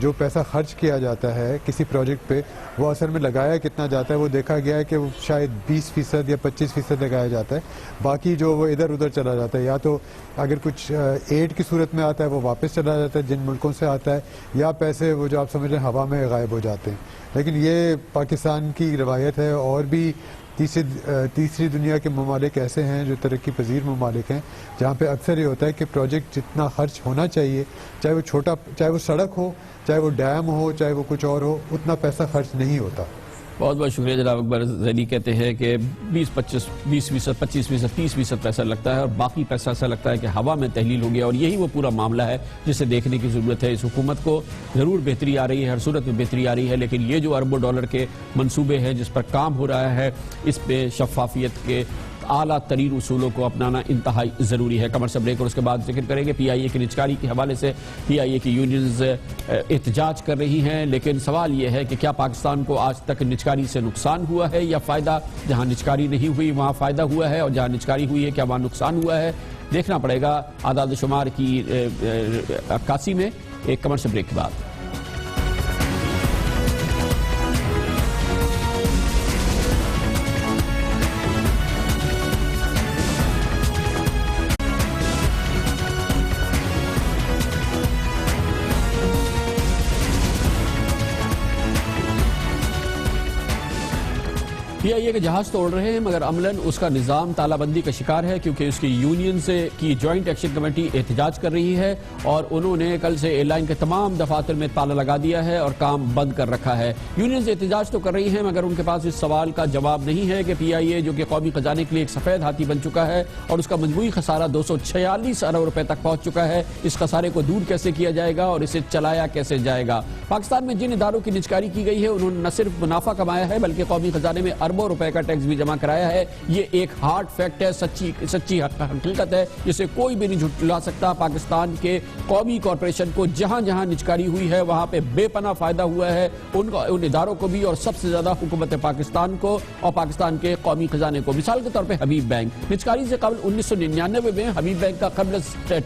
جو پیسہ خرچ کیا جاتا ہے کسی پروجیکٹ پہ وہ اصل میں لگایا کتنا جاتا ہے، وہ دیکھا گیا ہے کہ وہ شاید 20% یا 25% لگایا جاتا ہے، باقی جو وہ ادھر ادھر چلا جاتا ہے، یا تو اگر کچھ ایڈ کی صورت میں آتا ہے وہ واپس چلا جاتا ہے جن ملکوں سے آتا ہے، یا پیسے وہ جو آپ سمجھ رہے ہیں ہوا میں غائب ہو جاتے ہیں۔ لیکن یہ پاکستان کی روایت ہے، اور بھی تیسری دنیا کے ممالک ایسے ہیں جو ترقی پذیر ممالک ہیں جہاں پہ اکثر یہ ہوتا ہے کہ پروجیکٹ جتنا خرچ ہونا چاہیے، چاہے وہ سڑک ہو، چاہے وہ ڈیم ہو، چاہے وہ کچھ اور ہو، اتنا پیسہ خرچ نہیں ہوتا۔
بہت بہت شکریہ جناب اکبر زیدی۔ کہتے ہیں کہ 20%، 25%، 30% پیسہ لگتا ہے اور باقی پیسہ ایسا لگتا ہے کہ ہوا میں تحلیل ہو گیا، اور یہی وہ پورا معاملہ ہے جسے دیکھنے کی ضرورت ہے۔ اس حکومت کو ضرور بہتری آ رہی ہے، ہر صورت میں بہتری آ رہی ہے، لیکن یہ جو اربوں ڈالر کے منصوبے ہیں جس پر کام ہو رہا ہے، اس پہ شفافیت کے اعلیٰ ترین اصولوں کو اپنانا انتہائی ضروری ہے۔ کمرشل بریک، اور اس کے بعد ذکر کریں گے پی آئی اے کی نجکاری کے حوالے سے۔ پی آئی اے کی یونینز احتجاج کر رہی ہیں، لیکن سوال یہ ہے کہ کیا پاکستان کو آج تک نجکاری سے نقصان ہوا ہے یا فائدہ؟ جہاں نجکاری نہیں ہوئی وہاں فائدہ ہوا ہے، اور جہاں نجکاری ہوئی ہے کیا وہاں نقصان ہوا ہے؟ دیکھنا پڑے گا اعداد و شمار کی عکاسی میں، ایک کمرشل بریک کے بعد۔ پی آئی اے کے جہاز تو اڑ رہے ہیں مگر عملاً اس کا نظام تالہ بندی کا شکار ہے، کیونکہ اس کی یونین سے کی جوائنٹ ایکشن کمیٹی احتجاج کر رہی ہے اور انہوں نے کل سے ایئر لائن کے تمام دفاتر میں تالا لگا دیا ہے اور کام بند کر رکھا ہے۔ یونینز احتجاج تو کر رہی ہیں مگر ان کے پاس اس سوال کا جواب نہیں ہے کہ پی آئی اے جو کہ قومی خزانے کے لیے ایک سفید ہاتھی بن چکا ہے اور اس کا مجموعی خسارہ 246 ارب روپے تک پہنچ چکا ہے، اس خسارے کو دور کیسے کیا جائے گا اور اسے چلایا کیسے جائے گا۔ پاکستان میں جن اداروں کی نجکاری کی گئی ہے انہوں نے نہ صرف منافع کمایا ہے بلکہ قومی خزانے میں اربوں روپے کا ٹیکس بھی جمع کرایا ہے۔ یہ ایک ہارڈ فیکٹ ہے، سچی حقیقت ہے جسے کوئی بھی نہیں جھٹلا سکتا۔ پاکستان کے قومی کارپوریشن کو جہاں جہاں نجکاری ہوئی ہے وہاں پہ بے پناہ فائدہ ہوا ہے، ان اداروں کو بھی اور سب سے زیادہ حکومت پاکستان کو اور پاکستان کے قومی خزانے کو۔ مثال کے طور پہ حبیب بینک، نجکاری سے قبل 1999 میں حبیب بینک کا قبل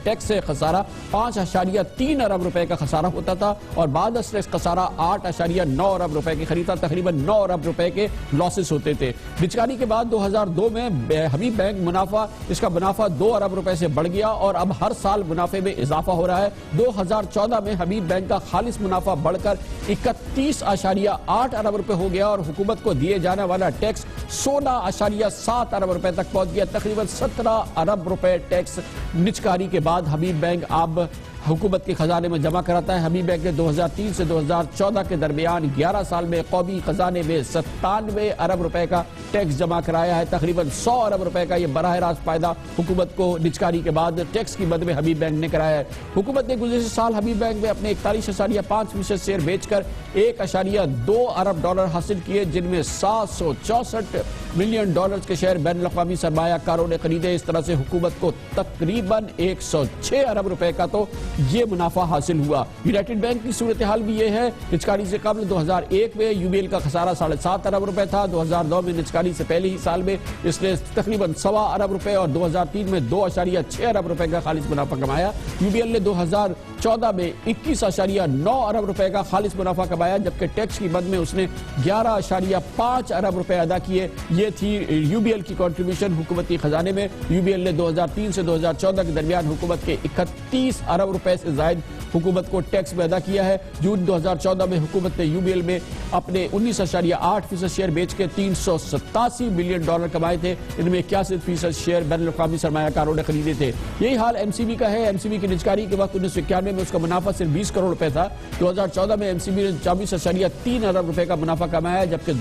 ٹیکس سے خسارہ 5.3 ارب روپے کا خسارہ ہوتا تھا اور بعد از ٹیکس خسارہ 8.9 ارب روپے کے قریب تھا، تقریباً 9 ارب روپے کے لاسز ہوتے تھے۔ نجکاری کے بعد 2002 میں حبیب بینک اس کا منافع 2 ارب روپے سے بڑھ گیا اور اب ہر سال منافع میں اضافہ ہو رہا ہے۔ 2014 میں حبیب بینک کا خالص منافع بڑھ کر 31.8 ارب روپے ہو گیا اور حکومت کو دیے جانے والا ٹیکس 16.7 ارب روپے تک پہنچ گیا، تقریباً 17 ارب روپے ٹیکس نجکاری کے بعد حبیب بینک اب حکومت کے خزانے میں جمع کراتا ہے۔ حبیب بینک نے 2003 سے 2014 کے درمیان 11 سال میں قومی خزانے میں 97 ارب روپے کا ٹیکس جمع کرایا ہے. تقریباً 100 ارب روپے کا یہ براہ راست فائدہ حکومت کو نجکاری کے بعد ٹیکس کی مد میں حبیب بینک نے کرایا ہے. حکومت نے گزشتہ سال حبیب بینک میں اپنے 41.5% شیئر بیچ کر 1.2 ارب ڈالر حاصل کیے، جن میں 764 ملین ڈالرز کے شیئر بین الاقوامی سرمایہ کاروں نے خریدے. اس طرح سے حکومت کو تقریباً 106 ارب روپے کا تو یہ منافع حاصل ہوا. یونائٹڈ بینک کی صورتحال بھی یہ ہے. نجکاری سے قبل 2001 میں یو بی ایل کا خسارہ 7.5 ارب روپے تھا. 2002 میں نجکاری سے پہلے ہی سال میں اس نے تقریباً 1.25 ارب روپے اور 2003 میں 2.6 ارب روپے کا خالص منافع کمایا. یو بی ایل نے 2014 میں 21.9 ارب روپے کا خالص منافع کمایا، جبکہ ٹیکس کی مد میں اس نے 11.5 ارب روپے ادا کیے. یہ تھی یو بی ایل کی کنٹریبیوشن حکومتی خزانے میں. یو بی ایل نے 2003 سے 2014 کے درمیان حکومت کے 31 ارب روپے سے زائد حکومت کو ٹیکس میں ادا کیا ہے. جون 2014 میں حکومت نے یو بی ایل میں اپنے 19.8% شیئر بیچ کے 387 ملین ڈالر کمائے تھے. ان میں 81% شیئر بین الاقوامی سرمایہ کاروں نے خریدے تھے. یہی حال ایم سی بی کا ہے. ایم سی بی کی نجکاری کے وقت 1991 میں اس کا منافع صرف 20 کروڑ روپے تھا. 2014 میں ایم سی بی نے 24.3 ارب روپے کا منافع کمایا، جبکہ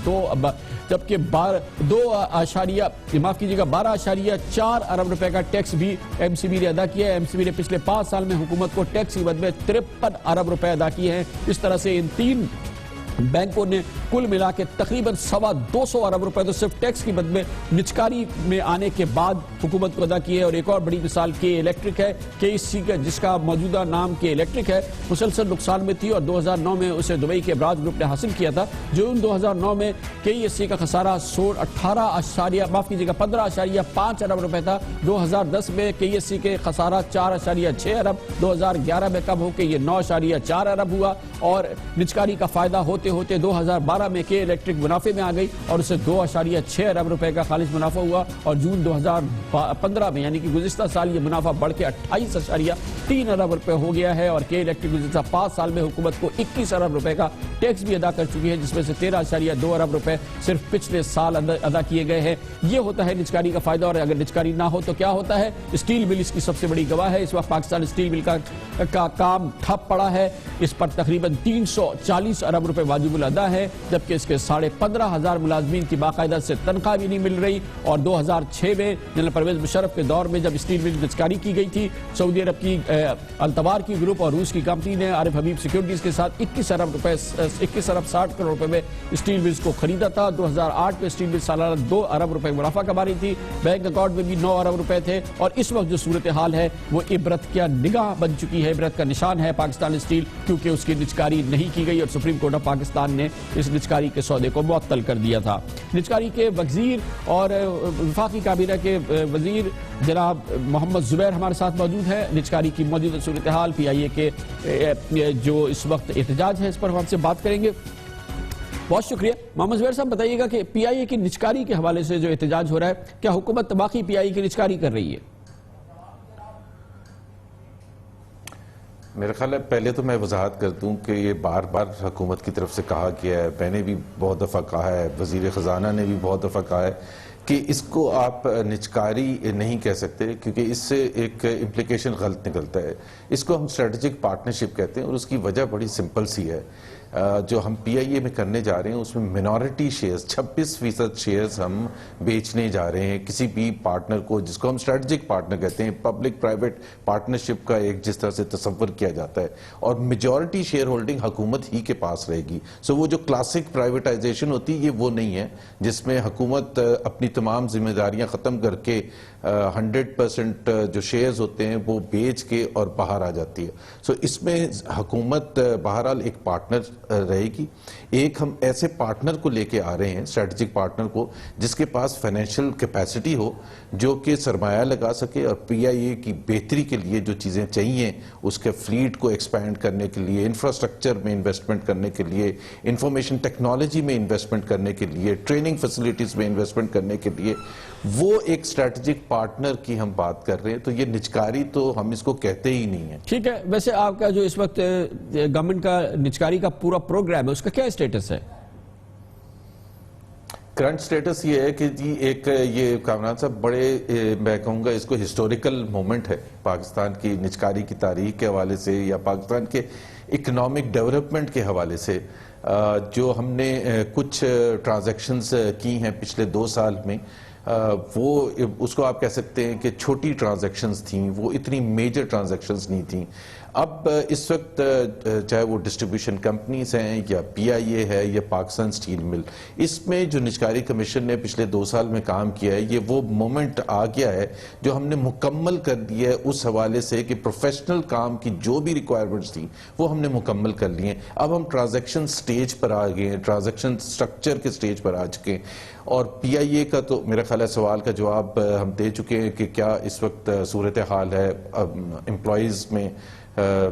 12.4 ارب روپے کا ٹیکس بھی ایم سی بی نے ادا کیا ہے. ایم سی بی نے پچھلے 5 سال میں حکومت کو ٹیکس کی مد میں 53 ارب روپے ادا کیے ہیں. اس طرح سے ان 3 بینکوں نے کل ملا کے تقریباً 250 ارب روپے تو صرف ٹیکس کی مد میں نجکاری میں آنے کے بعد حکومت کو ادا کیے. اور ایک اور بڑی مثال کے الیکٹرک ہے. کے ای سی کا، جس کا موجودہ نام کے الیکٹرک ہے، مسلسل نقصان میں تھی اور 2009 میں اسے دبئی کے ابراج گروپ نے حاصل کیا تھا. جون 2009 میں کے ای سی کا خسارہ 15.5 ارب روپے تھا. 2010 میں کے ای سی کے خسارہ 4.6 ارب، 2011 میں کم ہو کے یہ 9.4 ارب ہوا. اور نجکاری کا فائدہ ہوتے 2012 میں کے الیکٹرک منافع میں آ گئی اور اسے 2.6 ارب روپے کا خالص منافع ہوا. اور جون 2015 میں یعنی کہ گزشتہ سال یہ منافع بڑھ کے 28.3 ارب روپے ہو گیا ہے. اور کے الیکٹرک گزشتہ 5 سال میں حکومت کو 21 ارب روپے کا ٹیکس بھی ادا کر چکی ہے، جس میں سے 13.2 ارب روپے صرف پچھلے سال ادا کیے گئے ہیں. یہ ہوتا ہے نجکاری کا فائدہ. اور اگر نجکاری نہ ہو تو کیا ہوتا ہے؟ اسٹیل مل اس کی سب سے بڑی گواہ ہے. اس وقت پاکستان اسٹیل مل کا کام ٹھپ پڑا ہے. اس پر تقریباً 340 ارب روپے واجب الادا ہے، جبکہ اس کے 15,500 ملازمین کی باقاعدہ سے تنخواہ بھی نہیں مل رہی. اور 2006 میں جنرل پرویز مشرف کے دور میں جب اسٹیل مل نجکاری کی گئی تھی، سعودی عرب کی التوار کی گروپ اور روس کی کمپنی نے عارف حبیب سیکیورٹیز کے ساتھ 21 ارب 60 کروڑ روپے میں اسٹیل ملز کو خریدا تھا. 2008 میں اسٹیل مل سالانہ 2 ارب روپے منافع کما رہی تھی. بینک اکاؤنٹ میں بھی 9 ارب روپے تھے. اور اس وقت جو صورتحال ہے وہ عبرت کا نگاہ بن چکی ہے، عبرت کا نشان ہے پاکستان اسٹیل، کیونکہ اس کی نجکاری نہیں کی گئی اور سپریم کورٹ آف پاکستان نے اس نجکاری کے سودے کو معطل کر دیا تھا. نجکاری کے وزیر اور وفاقی کابینہ کے وزیر جناب محمد زبیر ہمارے ساتھ موجود ہیں. نجکاری کی موجودہ صورتحال، پی آئی اے کے جو اس وقت احتجاج ہے، اس پر ہم سے بات کریں گے. بہت شکریہ. محمد زبیر صاحب بتائیے گا کہ پی آئی اے کی نجکاری کے حوالے سے جو احتجاج ہو رہا ہے، کیا حکومت واقعی پی آئی اے کی نجکاری کر رہی ہے؟
میرا خیال ہے پہلے تو میں وضاحت کر دوں کہ یہ بار بار حکومت کی طرف سے کہا گیا ہے، میں نے بھی بہت دفعہ کہا ہے، وزیر خزانہ نے بھی بہت دفعہ کہا ہے کہ اس کو آپ نجکاری نہیں کہہ سکتے، کیونکہ اس سے ایک امپلیکیشن غلط نکلتا ہے. اس کو ہم اسٹریٹجک پارٹنرشپ کہتے ہیں اور اس کی وجہ بڑی سمپل سی ہے. جو ہم پی آئی اے میں کرنے جا رہے ہیں اس میں منورٹی شیئرز 26% شیئرز ہم بیچنے جا رہے ہیں کسی بھی پارٹنر کو، جس کو ہم اسٹریٹجک پارٹنر کہتے ہیں، پبلک پرائیویٹ پارٹنرشپ کا ایک جس طرح سے تصور کیا جاتا ہے. اور میجورٹی شیئر ہولڈنگ حکومت ہی کے پاس رہے گی. سو وہ جو کلاسک پرائیویٹائزیشن ہوتی ہے یہ وہ نہیں ہے جس میں حکومت اپنی تمام ذمہ داریاں ختم کر کے 100% جو شیئرز ہوتے ہیں وہ بیچ کے اور باہر آ جاتی ہے. سو اس میں حکومت بہرحال ایک پارٹنر رہے گی. ایک ہم ایسے پارٹنر کو لے کے آ رہے ہیں، اسٹریٹجک پارٹنر کو، جس کے پاس فائنینشیل کیپیسٹی ہو، جو کہ سرمایہ لگا سکے اور پی آئی اے کی بہتری کے لیے جو چیزیں چاہیے، اس کے فلیٹ کو ایکسپینڈ کرنے کے لیے، انفراسٹرکچر میں انویسٹمنٹ کرنے کے لیے، انفارمیشن ٹیکنالوجی میں انویسٹمنٹ کرنے کے لیے، ٹریننگ فیسلٹیز میں انویسٹمنٹ کرنے کے لیے، وہ ایک اسٹریٹجک پارٹنر کی ہم بات کر رہے ہیں. تو یہ نجکاری تو ہم اس کو کہتے ہی نہیں ہیں.
ٹھیک ہے. ویسے آپ کا جو اس وقت گورنمنٹ کا نجکاری کا پورا پروگرام ہے، اس کا کیا اسٹیٹس ہے؟
کرنٹ سٹیٹس یہ ہے کہ جی ایک یہ کامران صاحب بڑے میں کہوں گا اس کو ہسٹوریکل مومنٹ ہے پاکستان کی نجکاری کی تاریخ کے حوالے سے یا پاکستان کے اکنامک ڈیولپمنٹ کے حوالے سے جو ہم نے کچھ ٹرانزیکشنز کی ہیں پچھلے 2 سال میں وہ اس کو آپ کہہ سکتے ہیں کہ چھوٹی ٹرانزیکشنز تھیں، وہ اتنی میجر ٹرانزیکشنز نہیں تھیں. اب اس وقت چاہے وہ ڈسٹریبیوشن کمپنیز ہیں یا پی آئی اے ہے یا پاکستان سٹیل مل، اس میں جو نجکاری کمیشن نے پچھلے 2 سال میں کام کیا ہے یہ وہ مومنٹ آ گیا ہے جو ہم نے مکمل کر دیا ہے اس حوالے سے کہ پروفیشنل کام کی جو بھی ریکوائرمنٹس تھیں وہ ہم نے مکمل کر لی ہیں. اب ہم ٹرانزیکشن سٹیج پر آ گئے ہیں، ٹرانزیکشن سٹرکچر کے سٹیج پر آ چکے ہیں. اور پی آئی اے کا تو میرا خیال ہے سوال کا جواب ہم دے چکے ہیں کہ کیا اس وقت صورتحال ہے، امپلائیز میں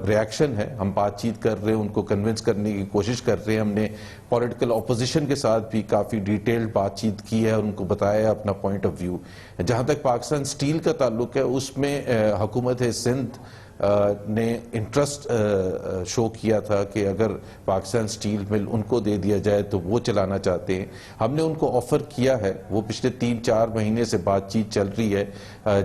ریاکشن ہے. ہم بات چیت کر رہے ہیں، ان کو کنونس کرنے کی کوشش کر رہے ہیں. ہم نے پولیٹیکل اپوزیشن کے ساتھ بھی کافی ڈیٹیلڈ بات چیت کی ہے، ان کو بتایا اپنا پوائنٹ آف ویو. جہاں تک پاکستان سٹیل کا تعلق ہے اس میں حکومت سندھ نے انٹرسٹ شو کیا تھا کہ اگر پاکستان سٹیل مل ان کو دے دیا جائے تو وہ چلانا چاہتے ہیں. ہم نے ان کو آفر کیا ہے، وہ پچھلے 3-4 مہینے سے بات چیت چل رہی ہے.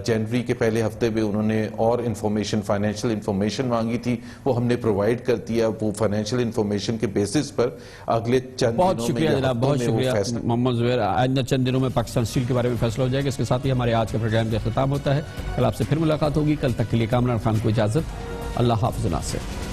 جنوری کے پہلے ہفتے میں انہوں نے اور انفارمیشن، فائنینشیل انفارمیشن مانگی تھی، وہ ہم نے پرووائڈ کر دیا. وہ فائنینشیل انفارمیشن کے بیسس پر اگلے چند
بہت
دنوں
شکریہ
میں
جناب، بہت شکریہ محمد زبیر. آئندہ چند دنوں میں پاکستان سٹیل کے بارے میں فیصلہ ہو جائے گا. اس کے ساتھ ہی ہمارے آج کے پروگرام کا اختتام ہوتا ہے. کل آپ سے پھر ملاقات ہوگی. کل تک کے لیے کامران خان کو اجازت. اللہ حافظ ناصر.